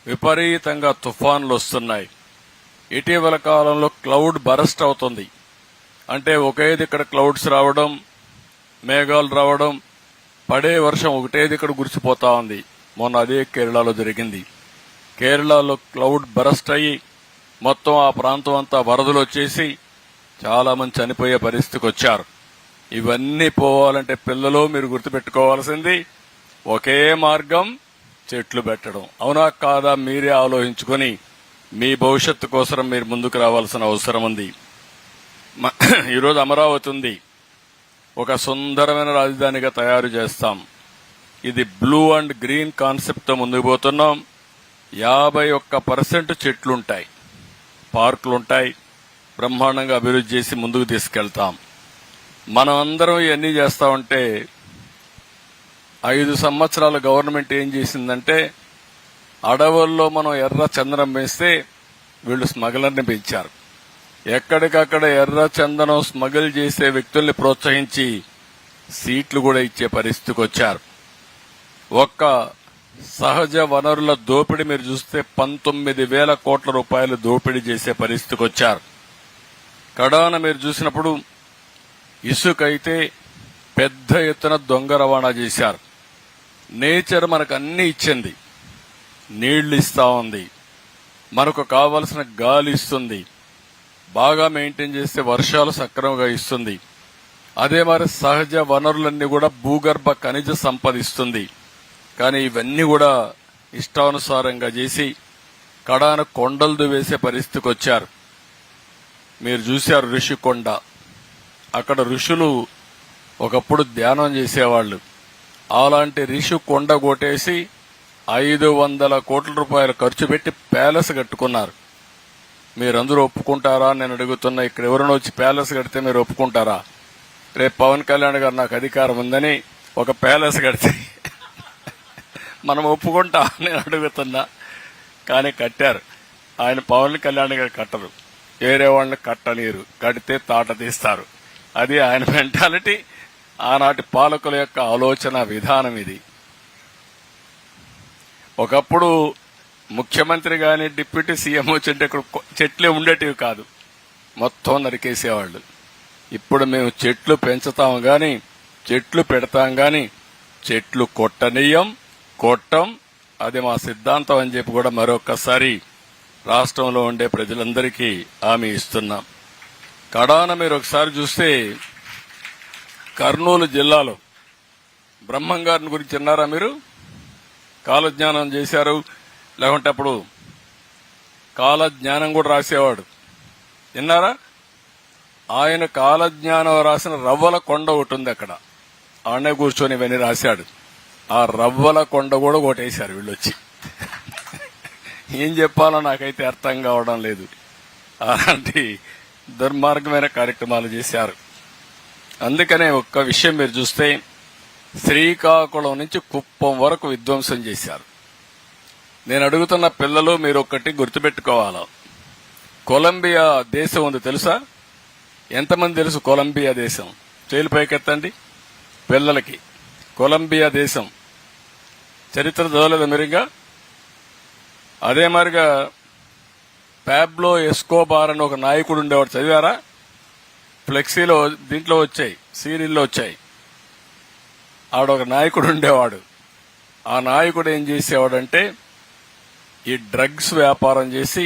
విపరీతంగా తుఫాన్లు వస్తున్నాయి. ఇటీవల కాలంలో క్లౌడ్ బరస్ట్ అవుతుంది. అంటే ఒకే దిక్కడ క్లౌడ్స్ రావడం, మేఘాలు రావడం, పడే వర్షం ఒకటే దిక్కడ గురిసిపోతా ఉంది. మొన్న అదే కేరళలో జరిగింది. కేరళలో క్లౌడ్ బరస్ట్ అయ్యి మొత్తం ఆ ప్రాంతం అంతా వరదలు వచ్చేసి చాలా మంది చనిపోయే పరిస్థితికి వచ్చారు. ఇవన్నీ పోవాలంటే పిల్లలు మీరు గుర్తుపెట్టుకోవాల్సింది ఒకే మార్గం, చెట్లు పెట్టడం. అవునా కాదా మీరే ఆలోచించుకొని మీ భవిష్యత్తు కోసం మీరు ముందుకు రావాల్సిన అవసరం ఉంది. ఈరోజు అమరావతి ఉంది, ఒక సుందరమైన రాజధానిగా తయారు చేస్తాం. ఇది బ్లూ అండ్ గ్రీన్ కాన్సెప్ట్ తో ముందుకు పోతున్నాం. 51% చెట్లుంటాయి, పార్కులుంటాయి, బ్రహ్మాండంగా అభివృద్ధి చేసి ముందుకు తీసుకెళ్తాం. మనం అందరం ఇవన్నీ చేస్తామంటే 5 సంవత్సరాల గవర్నమెంట్ ఏం చేసిందంటే, అడవుల్లో మనం ఎర్ర చందనం వేస్తే వీళ్లు స్మగ్లర్ని పెంచారు. ఎక్కడికక్కడ ఎర్ర చందనం స్మగిల్ చేసే వ్యక్తుల్ని ప్రోత్సహించి సీట్లు కూడా ఇచ్చే పరిస్థితికి వచ్చారు. ఒక్క సహజ వనరుల దోపిడీ మీరు చూస్తే 19,000 కోట్ల రూపాయలు దోపిడీ చేసే పరిస్థితికి వచ్చారు. కడాన మీరు చూసినప్పుడు ఇసుక అయితే పెద్ద ఎత్తున దొంగ రవాణా చేశారు. నేచర్ మనకు అన్ని ఇచ్చింది, నీళ్లు ఇస్తా ఉంది, మనకు కావలసిన గాలి ఇస్తుంది, బాగా మెయింటైన్ చేస్తే వర్షాలు సక్రమంగా ఇస్తుంది. అదే మరి సహజ వనరులన్నీ కూడా భూగర్భ ఖనిజ సంపద ఇస్తుంది. కానీ ఇవన్నీ కూడా ఇష్టానుసారంగా చేసి కడాన కొండలు దువేసే పరిస్థితికి వచ్చారు. మీరు చూశారు ఋషికొండ, అక్కడ ఋషులు ఒకప్పుడు ధ్యానం చేసేవాళ్లు. అలాంటి ఋషికొండ కొట్టేసి 500 కోట్ల రూపాయలు ఖర్చు పెట్టి ప్యాలెస్ కట్టుకున్నారు. మీరందరూ ఒప్పుకుంటారా నేను అడుగుతున్నా. ఇక్కడ ఎవరైనా వచ్చి ప్యాలెస్ కడితే మీరు ఒప్పుకుంటారా? రేపు పవన్ కళ్యాణ్ గారు నాకు అధికారం ఉందని ఒక ప్యాలెస్ కడితే మనం ఒప్పుకుంటా నేను అడుగుతున్నా. కానీ కట్టారు. ఆయన పవన్ కళ్యాణ్ గారు కట్టరు, వేరే వాళ్ళని కట్టనీరు, కడితే తాట తీస్తారు. అది ఆయన మెంటాలిటీ, ఆనాటి పాలకుల యొక్క ఆలోచన విధానం ఇది. ఒకప్పుడు ముఖ్యమంత్రి గాని డిప్యూటీ సీఎం వచ్చింటే ఇక్కడ చెట్లే ఉండేటివి కాదు, మొత్తం నరికేసేవాళ్లు. ఇప్పుడు మేము చెట్లు పెంచుతాం గాని, చెట్లు పెడతాం గాని చెట్లు కొట్టం. అది మా సిద్ధాంతం అని చెప్పి కూడా మరొకసారి రాష్ట్రంలో ఉండే ప్రజలందరికీ హామీ ఇస్తున్నాం. కడాన మీరు ఒకసారి చూస్తే కర్నూలు జిల్లాలో బ్రహ్మంగారిని గురించి విన్నారా మీరు? కాలజ్ఞానం చేశారు, లేకుంటే అప్పుడు కాలజ్ఞానం కూడా రాసేవాడు, విన్నారా? ఆయన కాలజ్ఞానం రాసిన రవ్వల కొండ ఒకటి ఉంది అక్కడ, ఆడనే కూర్చొని ఇవన్నీ రాశాడు. ఆ రవ్వల కొండ కూడా కొట్టేశారు వీళ్ళు వచ్చి. ఏం చెప్పాలో నాకైతే అర్థం కావడం లేదు. అలాంటి దుర్మార్గమైన కార్యక్రమాలు చేశారు. అందుకనే ఒక్క విషయం మీరు చూస్తే శ్రీకాకుళం నుంచి కుప్పం వరకు విధ్వంసం చేశారు. నేను అడుగుతున్న పిల్లలు మీరు ఒక్కటి గుర్తుపెట్టుకోవాలి. కొలంబియా దేశం ఉంది తెలుసా? ఎంతమంది తెలుసు కొలంబియా దేశం? చేలు పైకెత్తండి పిల్లలకి. కొలంబియా దేశం చరిత్ర చదవలేదు మీరుగా. అదే మరిగా పాబ్లో ఎస్కోబార్ అని ఒక నాయకుడు ఉండేవాడు, చదివారా? ఫ్లెక్సీలో దీంట్లో వచ్చాయి, సీరియల్లో వచ్చాయి. ఆడొక నాయకుడు ఉండేవాడు. ఆ నాయకుడు ఏం చేసేవాడంటే ఈ డ్రగ్స్ వ్యాపారం చేసి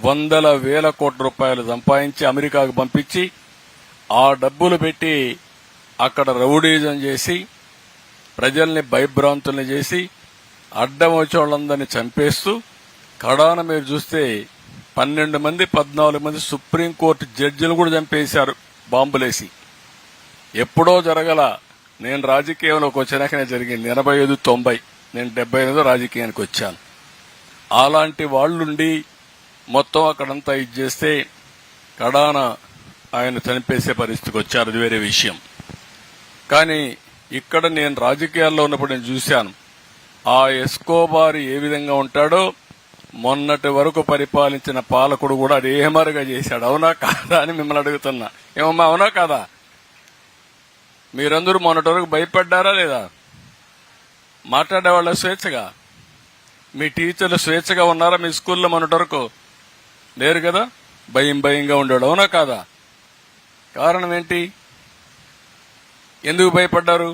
వందల వేల కోట్ల రూపాయలు సంపాదించి అమెరికాకు పంపించి ఆ డబ్బులు పెట్టి అక్కడ రౌడీజం చేసి ప్రజల్ని భయభ్రాంతుల్ని చేసి అడ్డం వచ్చే వాళ్ళందరినీ చంపేస్తూ కడాన మీరు చూస్తే 12 మంది 14 మంది సుప్రీంకోర్టు జడ్జిలు కూడా చంపేశారు బాంబులేసి. ఎప్పుడో జరగల. నేను రాజకీయంలోకి వచ్చినాకనే జరిగింది 85-90. నేను 78 రాజకీయానికి వచ్చాను. అలాంటి వాళ్ళుండి మొత్తం అక్కడంతా ఇది చేస్తే కడాన ఆయన చనిపేసే పరిస్థితికి వచ్చారు. అది వేరే విషయం. కానీ ఇక్కడ నేను రాజకీయాల్లో ఉన్నప్పుడు నేను చూశాను ఆ ఎస్కోబార్ ఏ విధంగా ఉంటాడో మొన్నటి వరకు పరిపాలించిన పాలకుడు కూడా అదే మరుగా చేశాడు. అవునా కాదా అని మిమ్మల్ని అడుగుతున్నా. ఏమమ్మా, అవునా కాదా? మీరందరూ మొన్నటి వరకు భయపడ్డారా లేదా? మాట్లాడేవాళ్ళ స్వేచ్ఛగా? మీ టీచర్లు స్వేచ్ఛగా ఉన్నారా మీ స్కూల్లో? మొన్నటి వరకు లేరు కదా, భయంగా ఉండేవాడు. అవునా కాదా? కారణం ఏంటి? ఎందుకు భయపడ్డారు?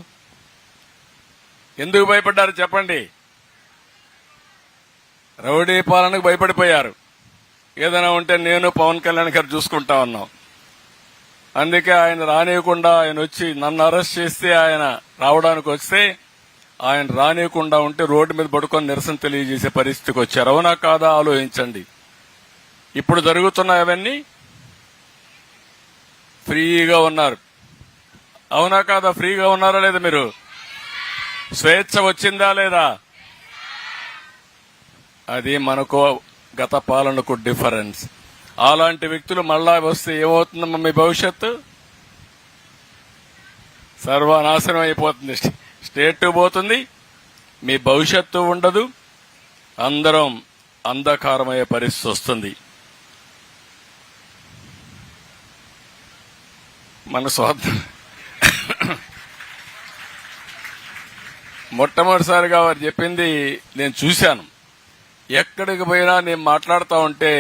ఎందుకు భయపడ్డారు చెప్పండి? రౌడీ పాలనకు భయపడిపోయారు. ఏదైనా ఉంటే నేను పవన్ కళ్యాణ్ గారు చూసుకుంటా ఉన్నాం. అందుకే ఆయన రానియకుండా ఆయన వచ్చి నన్ను అరెస్ట్ చేస్తే ఆయన రావడానికి వస్తే ఆయన రానియకుండా ఉంటే రోడ్డు మీద పడుకొని నిరసన తెలియజేసే పరిస్థితికి వచ్చారు. అవునా కాదా? ఆలోచించండి. ఇప్పుడు జరుగుతున్నవన్నీ ఫ్రీగా ఉన్నారు. అవునా కాదా? ఫ్రీగా ఉన్నారా లేదా? మీరు స్వేచ్ఛ వచ్చిందా లేదా? అది మనకు గత పాలనకు డిఫరెన్స్. అలాంటి వ్యక్తులు మళ్ళా వస్తే ఏమవుతుందమ్మా? మీ భవిష్యత్తు సర్వనాశనం అయిపోతుంది. స్టేట్ పోతుంది, మీ భవిష్యత్తు ఉండదు, అందరం అంధకారమయ్యే పరిస్థితి వస్తుంది. మన స్వార్థం. మొట్టమొదటిసారిగా వారు చెప్పింది నేను చూశాను. ఎక్కడికి పోయినా నేను మాట్లాడుతూ ఉంటే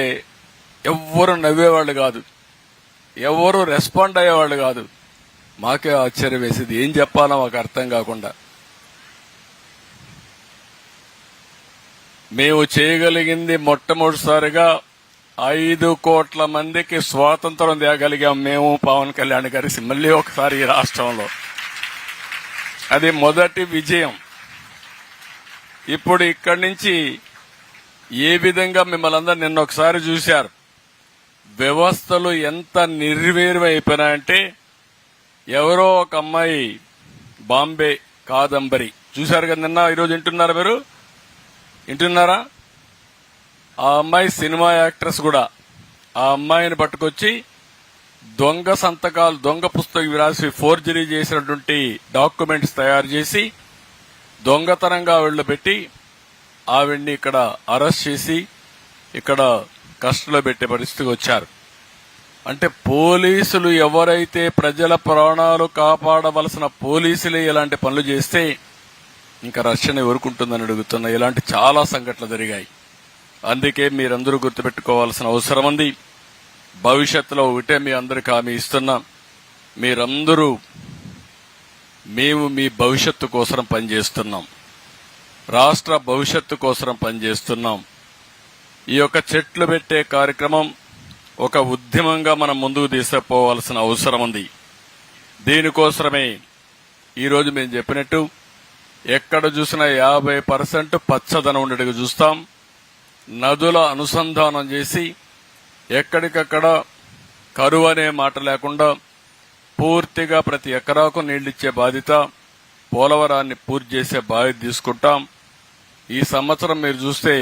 ఎవ్వరు నవ్వేవాళ్ళు కాదు, ఎవ్వరూ రెస్పాండ్ అయ్యేవాళ్ళు కాదు. మాకే ఆశ్చర్యం వేసేది, ఏం చెప్పాలో మాకు అర్థం కాకుండా. మేము చేయగలిగింది మొట్టమొదటిసారిగా 5 కోట్ల మందికి స్వాతంత్రం తేగలిగాం మేము, పవన్ కళ్యాణ్ గారి మళ్ళీ ఒకసారి ఈ రాష్ట్రంలో. అది మొదటి విజయం. ఇప్పుడు ఇక్కడి నుంచి ఏ విధంగా మిమ్మల్ని అందరూ నిన్న ఒకసారి చూశారు. వ్యవస్థలు ఎంత నిర్వీర్యమైపోయినాయంటే ఎవరో ఒక అమ్మాయి బాంబే కాదంబరి చూశారు కదా నిన్న. ఈరోజు వింటున్నారా మీరు? వింటున్నారా? ఆ అమ్మాయి సినిమా యాక్ట్రెస్ కూడా. ఆ అమ్మాయిని పట్టుకొచ్చి దొంగ సంతకాలు, దొంగ పుస్తకం రాసి ఫోర్జరీ చేసినటువంటి డాక్యుమెంట్స్ తయారు చేసి దొంగతనంగా ఆవిడలో పెట్టి ఆవిడ్ని ఇక్కడ అరెస్ట్ చేసి ఇక్కడ కస్టడీలో పెట్టే పరిస్థితికి వచ్చారు. అంటే పోలీసులు ఎవరైతే ప్రజల ప్రాణాలు కాపాడవలసిన పోలీసులే ఇలాంటి పనులు చేస్తే ఇంకా రక్షణ ఎవరుకుంటుందని అడుగుతున్నా. ఇలాంటి చాలా సంఘటనలు జరిగాయి. అందుకే మీరందరూ గుర్తుపెట్టుకోవాల్సిన అవసరం ఉంది. భవిష్యత్తులో ఒకటే మీ అందరికీ హామీ ఇస్తున్నాం, మీరందరూ మేము మీ భవిష్యత్తు కోసం పనిచేస్తున్నాం, రాష్ట్ర భవిష్యత్తు కోసం పనిచేస్తున్నాం. ఈ యొక్క చెట్లు పెట్టే కార్యక్రమం ఒక ఉద్యమంగా మనం ముందుకు తీసుకుపోవాల్సిన అవసరం ఉంది. దీనికోసమే ఈరోజు మేము చెప్పినట్టు ఎక్కడ చూసినా 50% పచ్చదనం ఉండేట్టుగా చూస్తాం. నదుల అనుసంధానం చేసి ఎక్కడికక్కడ కరువు అనే మాట లేకుండా పూర్తిగా ప్రతి ఎకరాకు నీళ్లిచ్చే బాధ్యత, పోలవరాన్ని పూర్తి చేసే బాధ్యత తీసుకుంటాం. ఈ సంవత్సరం మీరు చూస్తే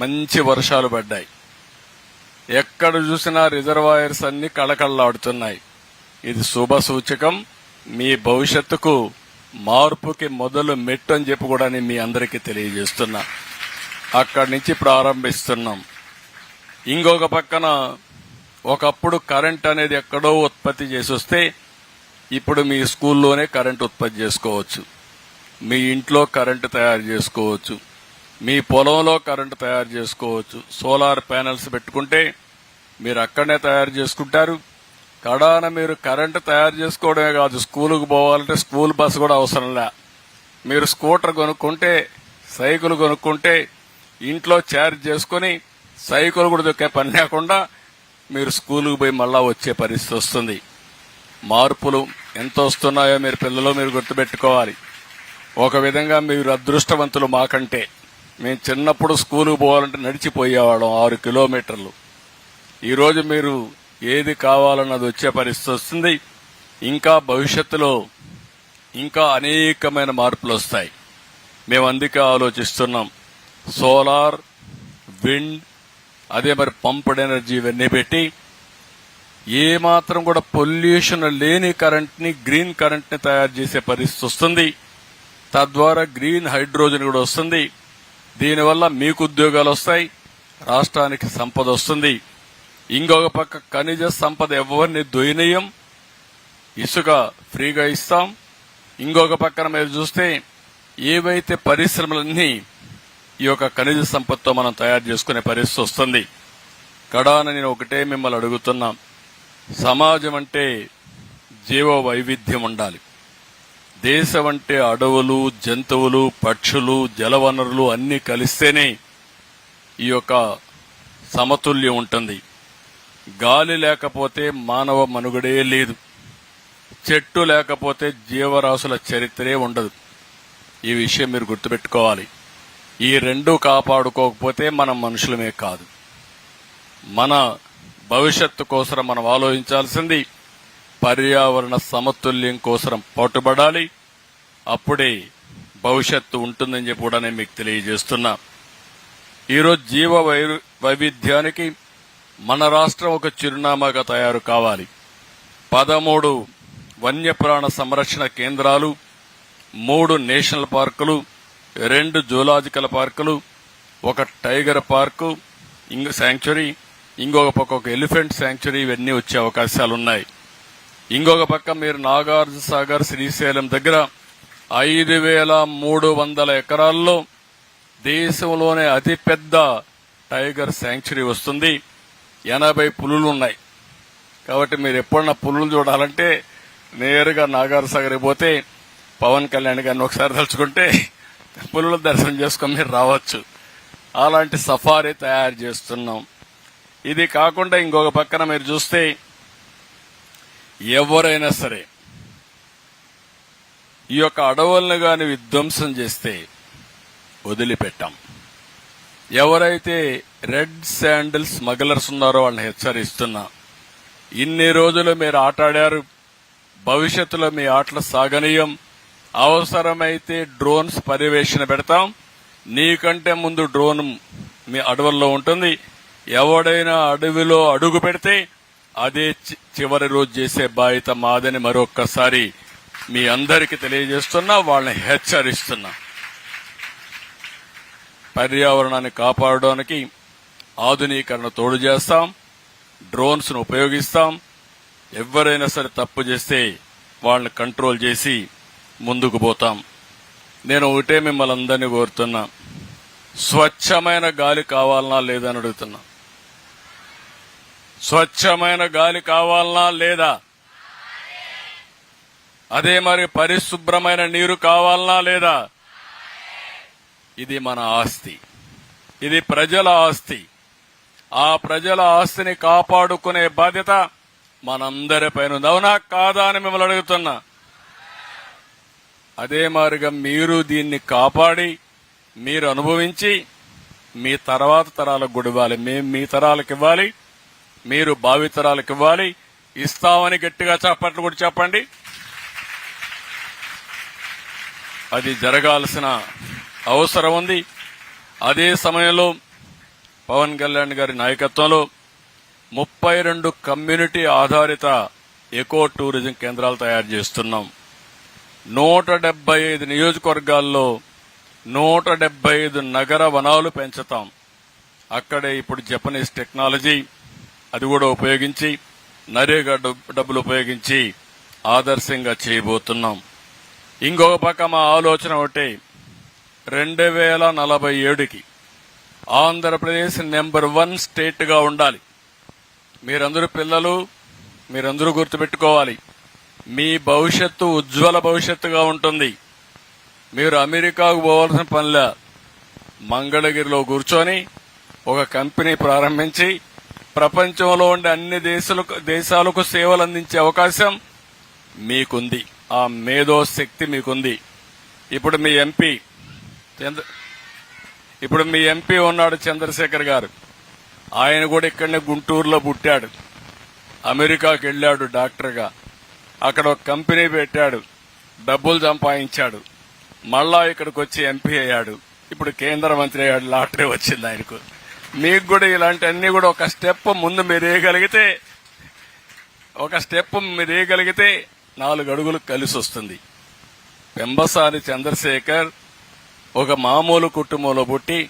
మంచి వర్షాలు పడ్డాయి. ఎక్కడ చూసినా రిజర్వాయర్స్ అన్ని కళకళలాడుతున్నాయి. ఇది శుభ సూచకం. మీ భవిష్యత్తుకు మార్పుకి మొదలు మెట్టు అని చెప్పి కూడా నేను మీ అందరికీ తెలియజేస్తున్నా. అక్కడి నుంచి ప్రారంభిస్తున్నాం. ఇంకొక పక్కన ఒకప్పుడు కరెంట్ అనేది ఎక్కడో ఉత్పత్తి చేసి వస్తే ఇప్పుడు మీ స్కూల్లోనే కరెంట్ ఉత్పత్తి చేసుకోవచ్చు, మీ ఇంట్లో కరెంటు తయారు చేసుకోవచ్చు, మీ పొలంలో కరెంటు తయారు చేసుకోవచ్చు. సోలార్ ప్యానెల్స్ పెట్టుకుంటే మీరు అక్కడనే తయారు చేసుకుంటారు. కడాన మీరు కరెంటు తయారు చేసుకోవడమే కాదు, స్కూలుకు పోవాలంటే స్కూల్ బస్సు కూడా అవసరంలే. మీరు స్కూటర్ కొనుక్కుంటే, సైకిల్ కొనుక్కుంటే ఇంట్లో ఛార్జ్ చేసుకుని సైకిల్ కూడా దొక్కే పని లేకుండా మీరు స్కూలుకు పోయి మళ్ళా వచ్చే పరిస్థితి వస్తుంది. మార్పులు ఎంత వస్తున్నాయో మీరు పిల్లలు మీరు గుర్తుపెట్టుకోవాలి. ఒక విధంగా మీరు అదృష్టవంతులు మాకంటే. మేము చిన్నప్పుడు స్కూలుకు పోవాలంటే నడిచిపోయేవాళ్ళం 6 కిలోమీటర్లు. ఈరోజు మీరు ఏది కావాలన్నది వచ్చే పరిస్థితి వస్తుంది. ఇంకా భవిష్యత్తులో ఇంకా అనేకమైన మార్పులు వస్తాయి. మేము అందుకే ఆలోచిస్తున్నాం. సోలార్, విండ్, అదే మరి పంప్డ్ ఎనర్జీ ఇవన్నీ పెట్టి ఏమాత్రం కూడా పొల్యూషన్ లేని కరెంట్ ని, గ్రీన్ కరెంట్ ని తయారు చేసే పరిస్థితి వస్తుంది. తద్వారా గ్రీన్ హైడ్రోజన్ కూడా వస్తుంది. దీనివల్ల మీకు ఉద్యోగాలు వస్తాయి, రాష్ట్రానికి సంపద వస్తుంది. ఇంకొక పక్క ఖనిజ సంపద ఎవరిని దొయనీయం, ఇసుక ఫ్రీగా ఇస్తాం. ఇంకొక పక్కన మీరు చూస్తే ఏవైతే పరిశ్రమలన్నీ ఈ యొక్క ఖనిజ సంపదతో మనం తయారు చేసుకునే పరిస్థితి వస్తుంది. కడాన నేను ఒకటే మిమ్మల్ని అడుగుతున్నా, సమాజం అంటే జీవ వైవిధ్యం ఉండాలి. దేశం అంటే అడవులు, జంతువులు, పక్షులు, జలవనరులు అన్నీ కలిస్తేనే ఈ యొక్క సమతుల్యం ఉంటుంది. గాలి లేకపోతే మానవ మనుగడే లేదు, చెట్టు లేకపోతే జీవరాశుల చరిత్రే ఉండదు. ఈ విషయం మీరు గుర్తుపెట్టుకోవాలి. ఈ రెండు కాపాడుకోకపోతే మనం మనుషులమే కాదు. మన భవిష్యత్తు కోసం మనం ఆలోచించాల్సింది పర్యావరణ సమతుల్యం కోసం పట్టుబడాలి. అప్పుడే భవిష్యత్తు ఉంటుందని చెప్పి కూడా నేను మీకు తెలియజేస్తున్నా. ఈరోజు జీవ వైవిధ్యానికి మన రాష్ట్రం ఒక చిరునామాగా తయారు కావాలి. 13 వన్యప్రాణ సంరక్షణ కేంద్రాలు, 3 నేషనల్ పార్కులు, 2 జూలాజికల్ పార్కులు, 1 టైగర్ పార్కు శాంక్చురీ, ఇంకొక పక్క ఒక ఎలిఫెంట్ శాంక్చురీ, ఇవన్నీ వచ్చే అవకాశాలున్నాయి. ఇంకొక పక్క మీరు నాగార్జున సాగర్, శ్రీశైలం దగ్గర 5,300 ఎకరాల్లో దేశంలోనే అతిపెద్ద టైగర్ శాంక్చురీ వస్తుంది. 80 పులులున్నాయి. కాబట్టి మీరు ఎప్పుడన్నా పులులు చూడాలంటే నేరుగా నాగార్జున సాగర్ పోతే పవన్ కళ్యాణ్ గారిని ఒకసారి తలుచుకుంటే పులుల దర్శనం చేసుకుని మీరు రావచ్చు. అలాంటి సఫారీ తయారు చేస్తున్నాం. ఇది కాకుండా ఇంకొక పక్కన మీరు చూస్తే ఎవరైనా సరే ఈ యొక్క అడవులను గాని విధ్వంసం చేస్తే వదిలిపెట్టాం. ఎవరైతే రెడ్ శాండిల్ స్మగ్లర్స్ ఉన్నారో వాళ్ళని హెచ్చరిస్తున్నా. ఇన్ని రోజులు మీరు ఆటాడారు, భవిష్యత్తులో మీ ఆటలు సాగనీయం. అవసరమైతే డ్రోన్స్ పర్యవేక్షణ పెడతాం. నీకంటే ముందు డ్రోన్ మీ అడవుల్లో ఉంటుంది. ఎవడైనా అడవిలో అడుగు పెడితే అదే చివరి రోజు చేసే బాధ్యత మాదని మరొక్కసారి మీ అందరికీ తెలియజేస్తున్నా, వాళ్ళని హెచ్చరిస్తున్నా. పర్యావరణాన్ని కాపాడడానికి ఆధునీకరణ తోడు చేస్తాం, డ్రోన్స్ ను ఉపయోగిస్తాం. ఎవరైనా సరే తప్పు చేస్తే వాళ్ళని కంట్రోల్ చేసి ముందుకు పోతాం. నేను ఒకటే మిమ్మల్ని అందరినీ కోరుతున్నా, స్వచ్ఛమైన గాలి కావాలనా లేదా అని అడుగుతున్నా. స్వచ్ఛమైన గాలి కావాలనా లేదా? అదే మరి పరిశుభ్రమైన నీరు కావాలనా లేదా? ఇది మన ఆస్తి, ఇది ప్రజల ఆస్తి. ఆ ప్రజల ఆస్తిని కాపాడుకునే బాధ్యత మనందరిపైన ఉంది. అవునా కాదా అని మిమ్మల్ని అడుగుతున్నా. అదే మాదిరిగా మీరు దీన్ని కాపాడి మీరు అనుభవించి మీ తర్వాత తరాలకు కూడా ఇవ్వాలి. మేము మీ తరాలకు ఇవ్వాలి, మీరు భావితరాలకు ఇవ్వాలి. ఇస్తామని గట్టిగా చప్పట్లు కూడా చెప్పండి. అది జరగాల్సిన అవసరం ఉంది. అదే సమయంలో పవన్ కళ్యాణ్ గారి నాయకత్వంలో 32 కమ్యూనిటీ ఆధారిత ఎకో టూరిజం కేంద్రాలు తయారు చేస్తున్నాం. 175 నియోజకవర్గాల్లో 175 నగర వనాలు పెంచుతాం. అక్కడే ఇప్పుడు జపనీస్ టెక్నాలజీ అది కూడా ఉపయోగించి నరేగా డబ్బులు ఉపయోగించి ఆదర్శంగా చేయబోతున్నాం. ఇంకొక పక్క మా ఆలోచన ఒకటి, 2047కి ఆంధ్రప్రదేశ్ నెంబర్ 1 స్టేట్ గా ఉండాలి. మీరందరూ పిల్లలు, మీరందరూ గుర్తుపెట్టుకోవాలి, మీ భవిష్యత్తు ఉజ్వల భవిష్యత్తుగా ఉంటుంది. మీరు అమెరికాకు పోవాల్సిన పనిలే, మంగళగిరిలో కూర్చొని ఒక కంపెనీ ప్రారంభించి ప్రపంచంలో ఉండే అన్ని దేశాలకు సేవలు అందించే అవకాశం మీకుంది. ఆ మేధో శక్తి మీకుంది. ఇప్పుడు మీ ఎంపీ ఉన్నాడు చంద్రశేఖర్ గారు. ఆయన కూడా ఇక్కడనే గుంటూరులో పుట్టాడు, అమెరికాకి వెళ్ళాడు డాక్టర్గా, అక్కడ ఒక కంపెనీ పెట్టాడు, డబ్బులు సంపాదించాడు, మళ్ళా ఇక్కడికి వచ్చి ఎంపీ అయ్యాడు, ఇప్పుడు కేంద్ర మంత్రి అయ్యాడు, లాటరీ వచ్చింది ఆయనకు. మీకు కూడా ఇలాంటి అన్ని కూడా ఒక స్టెప్ ముందు మీరు వేయగలిగితే 4 అడుగులు కలిసి వస్తుంది. పెంబసాని చంద్రశేఖర్ ఒక మామూలు కుటుంబంలో పుట్టి,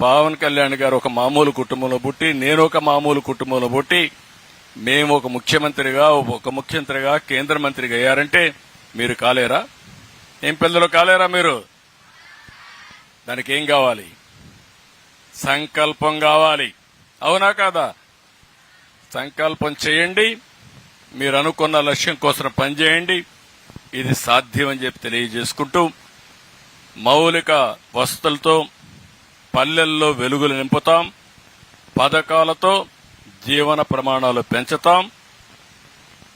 పవన్ కళ్యాణ్ గారు ఒక మామూలు కుటుంబంలో పుట్టి, నేను ఒక మామూలు కుటుంబంలో పుట్టి, మేము ఒక ముఖ్యమంత్రిగా కేంద్ర మంత్రిగా అయ్యారంటే మీరు కాలేరా? ఏం పిల్లలు కాలేరా మీరు? దానికి ఏం కావాలి? సంకల్పం కావాలి. అవునా కాదా? సంకల్పం చేయండి, మీరు అనుకున్న లక్ష్యం కోసం పనిచేయండి. ఇది సాధ్యం అని చెప్పి తెలియజేసుకుంటూ, మౌలిక వసతులతో పల్లెల్లో వెలుగులు నింపుతాం, పథకాలతో జీవన ప్రమాణాలు పెంచుతాం,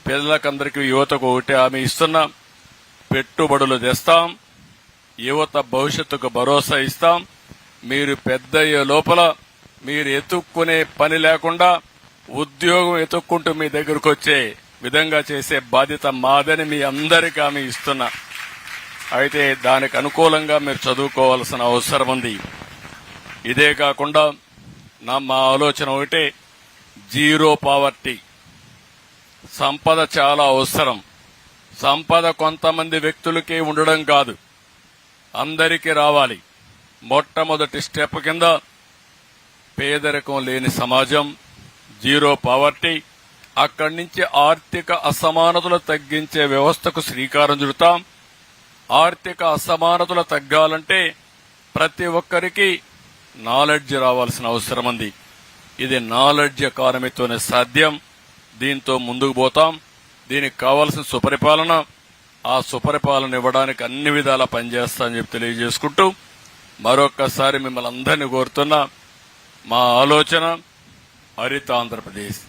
పిల్లలకందరికీ యువతకు ఒకటి హామీ ఇస్తున్నాం, పెట్టుబడులు తెస్తాం, యువత భవిష్యత్తుకు భరోసా ఇస్తాం. మీరు పెద్దయ్యే లోపల మీరు ఎత్తుక్కునే పని లేకుండా ఉద్యోగం ఎత్తుక్కుంటూ మీ దగ్గరకు వచ్చే విధంగా చేసే బాధ్యత మాదని మీ అందరికీ హామీ ఇస్తున్నా. అయితే దానికి అనుకూలంగా మీరు చదువుకోవాల్సిన అవసరం ఉంది. ఇదే కాకుండా మా ఆలోచన ఒకటే, జీరో పావర్టీ. సంపద చాలా అవసరం. సంపద కొంతమంది వ్యక్తులకే ఉండడం కాదు, అందరికీ రావాలి. మొట్టమొదటి స్టెప్ కింద పేదరికం లేని సమాజం, జీరో పావర్టీ. అక్కడి నుంచి ఆర్థిక అసమానతలు తగ్గించే వ్యవస్థకు శ్రీకారం చుడతాం. ఆర్థిక అసమానతలు తగ్గాలంటే ప్రతి ఒక్కరికి నాలెడ్జ్ రావాల్సిన అవసరం ఉంది. ఇది నాలెడ్జ్ ఎకానమీతోనే సాధ్యం. దీంతో ముందుకు పోతాం. దీనికి కావాల్సిన సుపరిపాలన, ఆ సుపరిపాలన ఇవ్వడానికి అన్ని విధాలా పనిచేస్తామని చెప్పి తెలియజేసుకుంటూ, మరొక్కసారి మిమ్మల్ని అందరినీ కోరుతున్నా, మా ఆలోచన హరిత ఆంధ్రప్రదేశ్,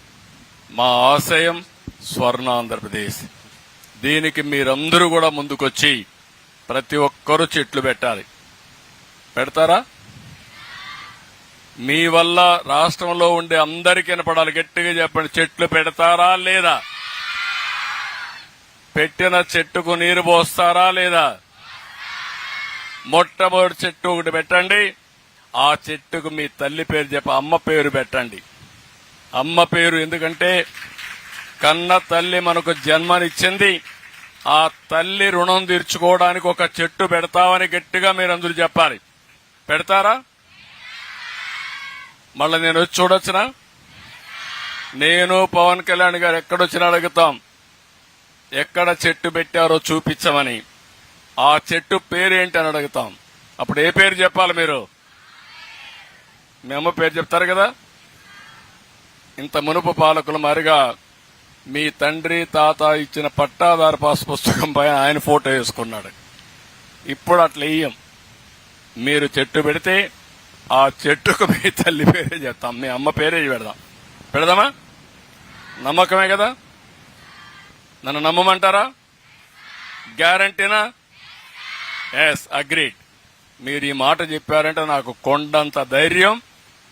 మా ఆశయం స్వర్ణాంధ్రప్రదేశ్. దీనికి మీరందరూ కూడా ముందుకొచ్చి ప్రతి ఒక్కరూ చెట్లు పెట్టాలి. పెడతారా? మీ వల్ల రాష్ట్రంలో ఉండే అందరికీ వినపడాలి. గట్టిగా చెప్పండి, చెట్లు పెడతారా లేదా? పెట్టిన చెట్టుకు నీరు పోస్తారా లేదా? మొట్టమొదటి చెట్టు ఒకటి పెట్టండి. ఆ చెట్టుకు మీ తల్లి పేరు చెప్పి అమ్మ పేరు పెట్టండి. అమ్మ పేరు ఎందుకంటే కన్న తల్లి మనకు జన్మనిచ్చింది. ఆ తల్లి రుణం తీర్చుకోవడానికి ఒక చెట్టు పెడతామని గట్టిగా మీరందరూ చెప్పాలి. పెడతారా? మళ్ళీ నేను వచ్చి చూడొచ్చునా? నేను పవన్ కళ్యాణ్ గారు ఎక్కడొచ్చినా అడుగుతాం, ఎక్కడ చెట్టు పెట్టారో చూపించమని. ఆ చెట్టు పేరేంటి అని అడుగుతాం. అప్పుడు ఏ పేరు చెప్పాలి మీరు? మీ అమ్మ పేరు చెప్తారు కదా. ఇంత మునుపు పాలకులు మరిగా మీ తండ్రి తాత ఇచ్చిన పట్టాదారు పాస్ పుస్తకం పైన ఆయన ఫోటో వేసుకున్నాడు. ఇప్పుడు అట్లా ఇయ్యం. మీరు చెట్టు పెడితే ఆ చెట్టుకు మీ తల్లి పేరే చెప్తాం, మీ అమ్మ పేరే పెడదామా? నమ్మకమే కదా? నన్ను నమ్మమంటారా? గ్యారంటీనా? Yes, agreed. మీరు ఈ మాట చెప్పారంటే నాకు కొండంత ధైర్యం.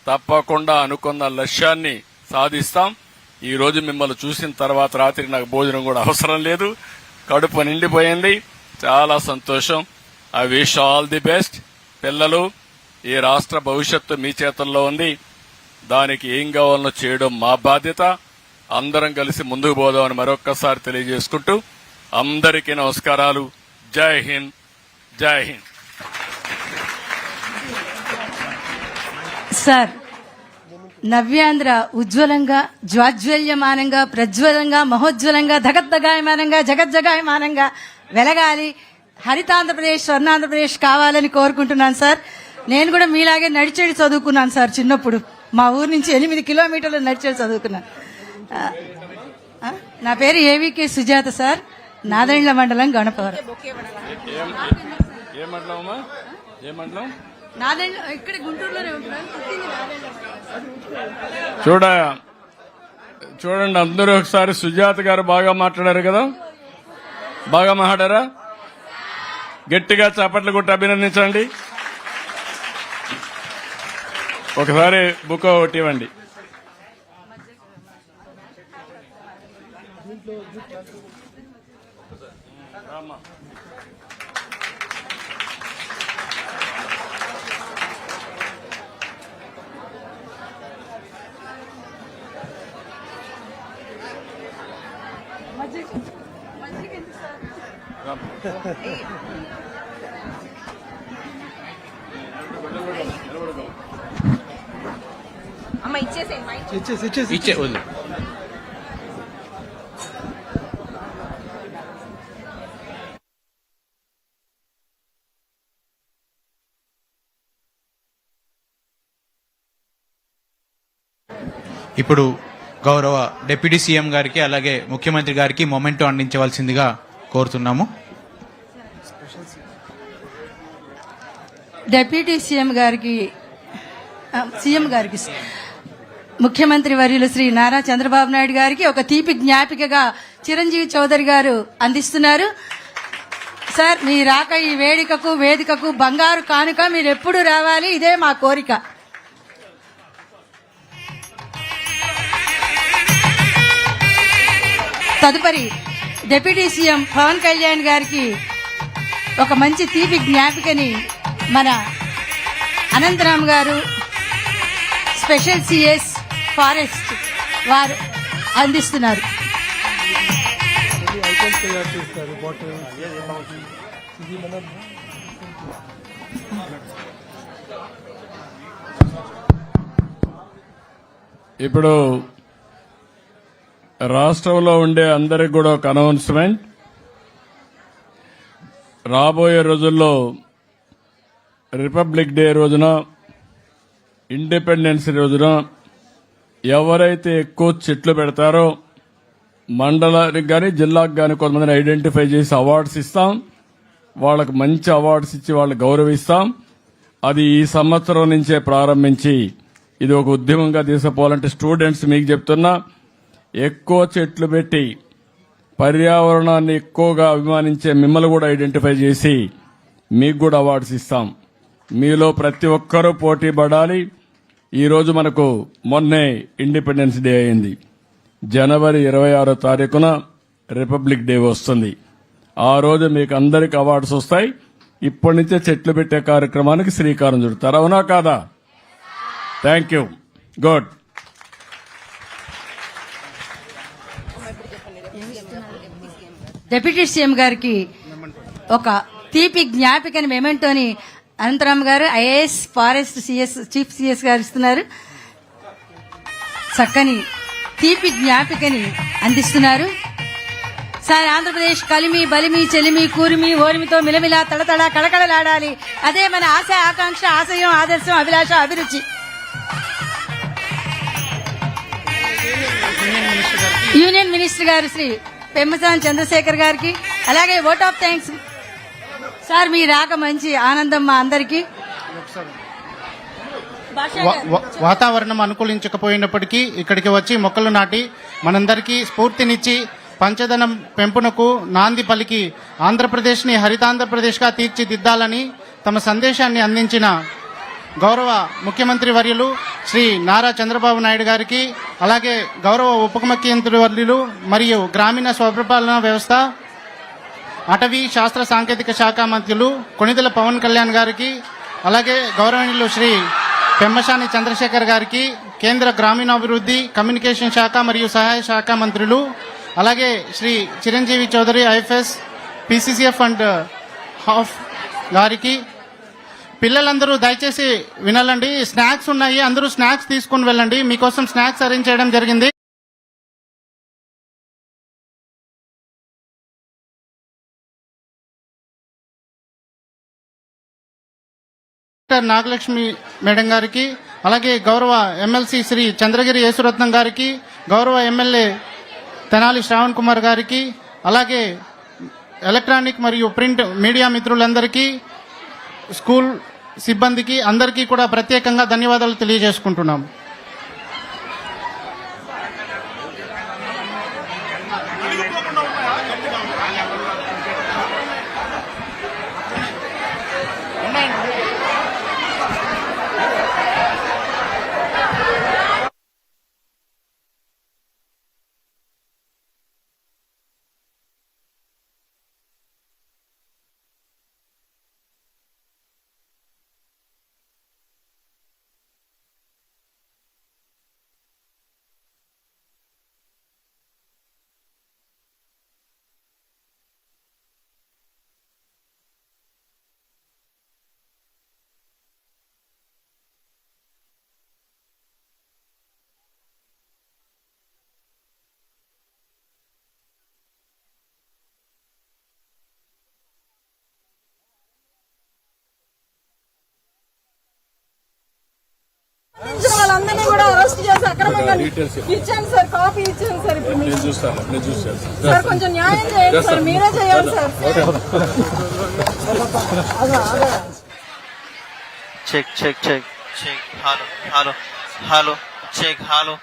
తప్పకుండా అనుకున్న లక్ష్యాన్ని సాధిస్తాం. ఈ రోజు మిమ్మల్ని చూసిన తర్వాత రాత్రి నాకు భోజనం కూడా అవసరం లేదు, కడుపు నిండిపోయింది. చాలా సంతోషం. I wish all the best. పిల్లలు, ఈ రాష్ట్ర భవిష్యత్తు మీ చేతుల్లో ఉంది. దానికి ఏం కావాలనో చేయడం మా బాధ్యత. అందరం కలిసి ముందుకు పోదామని మరొక్కసారి తెలియజేసుకుంటూ అందరికీ నమస్కారాలు. జై హింద్, జై హింద్. సార్, నవ్యాంధ్ర ఉజ్వలంగా, జ్వాజ్వల్యమానంగా, ప్రజ్వలంగా, మహోజ్వలంగా, ధగద్దగాయమానంగా, జగజ్జగాయమానంగా వెలగాలి. హరితాంధ్రప్రదేశ్, స్వర్ణాంధ్రప్రదేశ్ కావాలని కోరుకుంటున్నాను సార్. నేను కూడా మీలాగే నడిచేది చదువుకున్నాను సార్. చిన్నప్పుడు మా ఊరు నుంచి 8 కిలోమీటర్లు నడిచేది చదువుకున్నాను. నా పేరు ఏవికే సుజాత సార్, నాదెండ్ల మండలం, గణపవరం. నాదెండ్ల, ఇక్కడ గుంటూరులోనే ఉంటున్నాను. చూడండి అందరూ ఒకసారి. సుజాత గారు బాగా మాట్లాడారు కదా, బాగా మాట్లాడారా? గట్టిగా చప్పట్లు కొట్టి అభినందించండి. ఒకసారి బుక్ ఒకటి ఇవ్వండి. ఇచ్చే వద్దు. ఇప్పుడు గౌరవ డిప్యూటీ సీఎం గారికి అలాగే ముఖ్యమంత్రి గారికి మొమెంటో అందించవలసిందిగా కోరుతున్నాము. డిప్యూటీ సీఎం గారికి, ముఖ్యమంత్రి వర్యులు శ్రీ నారా చంద్రబాబు నాయుడు గారికి ఒక తీపి జ్ఞాపికగా చిరంజీవి చౌదరి గారు అందిస్తున్నారు. సార్, మీ రాక ఈ వేదికకు బంగారు కానుక. మీరు ఎప్పుడు రావాలి, ఇదే మా కోరిక. తదుపరి డిప్యూటీ సీఎం పవన్ కళ్యాణ్ గారికి ఒక మంచి తీపి జ్ఞాపికని మన అనంతరామ్ గారు, స్పెషల్ సిఎస్ ఫారెస్ట్ వారు అందిస్తున్నారు. ఇప్పుడు రాష్ట్రంలో ఉండే అందరికి కూడా ఒక అనౌన్స్మెంట్. రాబోయే రోజుల్లో రిపబ్లిక్ డే రోజున, ఇండిపెండెన్స్ రోజున ఎవరైతే ఎక్కువ చెట్లు పెడతారో మండలానికి కానీ జిల్లాకు కానీ కొంతమందిని ఐడెంటిఫై చేసి అవార్డ్స్ ఇస్తాం. వాళ్ళకు మంచి అవార్డ్స్ ఇచ్చి వాళ్ళు గౌరవిస్తాం. అది ఈ సంవత్సరం నుంచే ప్రారంభించి ఇది ఒక ఉద్యమంగా తీసుకుపోవాలంటే స్టూడెంట్స్ మీకు చెప్తున్నా, ఎక్కువ చెట్లు పెట్టి పర్యావరణాన్ని ఎక్కువగా అభిమానించే మిమ్మల్ని కూడా ఐడెంటిఫై చేసి మీకు కూడా అవార్డ్స్ ఇస్తాం. మీలో ప్రతి ఒక్కరూ పోటీ పడాలి. ఈరోజు మనకు మొన్నే ఇండిపెండెన్స్ డే అయింది. జనవరి 26వ తారీఖున రిపబ్లిక్ డే వస్తుంది. ఆ రోజు మీకు అందరికి అవార్డ్స్ వస్తాయి. ఇప్పటి నుంచే చెట్లు పెట్టే కార్యక్రమానికి శ్రీకారం చుడతారు. అవునా కాదా? Thank you. Good. Deputy CM గారికి ఒక తీపి జ్ఞాపికని మెమెంటోని అనంతరామ్ గారు, IAS forest CS, chief CS గారు ఇస్తున్నారు. చక్కని తీపి జ్ఞాపికని అందిస్తున్నారు. సార్, ఆంధ్రప్రదేశ్ కలిమి, బలిమి, చెలిమి, కూరిమి, ఓరిమితో మిలమిలా తడతడ కళకళలాడాలి. అదే మన ఆశ, ఆకాంక్ష, ఆశయం, ఆదర్శం, అభిలాష, అభిరుచి. యూనియన్ మినిస్టర్ గారు శ్రీ పెమ్మసాని చంద్రశేఖర్ గారికి, అలాగే ఓట్ ఆఫ్ థ్యాంక్స్. సార్, మీ రాక మంచి ఆనందం మా అందరికీ. వాతావరణం అనుకూలించకపోయినప్పటికీ ఇక్కడికి వచ్చి మొక్కలు నాటి మనందరికీ స్ఫూర్తినిచ్చి పంచదనం పెంపునకు నాంది పలికి ఆంధ్రప్రదేశ్ని హరితాంధ్రప్రదేశ్గా తీర్చిదిద్దాలని తమ సందేశాన్ని అందించిన గౌరవ ముఖ్యమంత్రి వర్యులు శ్రీ నారా చంద్రబాబు నాయుడు గారికి, అలాగే గౌరవ ఉప ముఖ్యమంత్రి వర్యులు మరియు గ్రామీణ స్వపరిపాలన వ్యవస్థ, అటవీ శాస్త్ర సాంకేతిక శాఖ మంత్రులు కొణిదెల పవన్ కళ్యాణ్ గారికి, అలాగే గౌరవనీయులు శ్రీ పెమ్మసాని చంద్రశేఖర్ గారికి, కేంద్ర గ్రామీణాభివృద్ధి, కమ్యూనికేషన్ శాఖ మరియు సహాయ శాఖ మంత్రులు, అలాగే Shri Chiranjeevi Chowdary IFS, PCCF and HoFF గారికి, పిల్లలందరూ దయచేసి వినాలండి. స్నాక్స్ ఉన్నాయి, అందరూ స్నాక్స్ తీసుకుని వెళ్ళండి. మీకోసం స్నాక్స్ అరేంజ్ చేయడం జరిగింది. డాక్టర్ నాగలక్ష్మి మేడం గారికి, అలాగే గౌరవ ఎమ్మెల్సీ శ్రీ చంద్రగిరి యేసురత్నం గారికి, గౌరవ ఎమ్మెల్యే తెనాలి శ్రావణ్ కుమార్ గారికి, అలాగే ఎలక్ట్రానిక్ మరియు ప్రింట్ మీడియా మిత్రులందరికీ, స్కూల్ సిబ్బందికి అందరికీ కూడా ప్రత్యేకంగా ధన్యవాదాలు తెలియజేసుకుంటున్నాం. వాళ్ళందరినీ కూడా అరెస్ట్ చేసి అక్రమంగా ఇచ్చాను సార్, కాపీ ఇచ్చాను సార్. ఇప్పుడు మీకు సార్ కొంచెం న్యాయం చేయండి సార్, మీరే చేయాలి sir. Check check check check hello hello hello check hello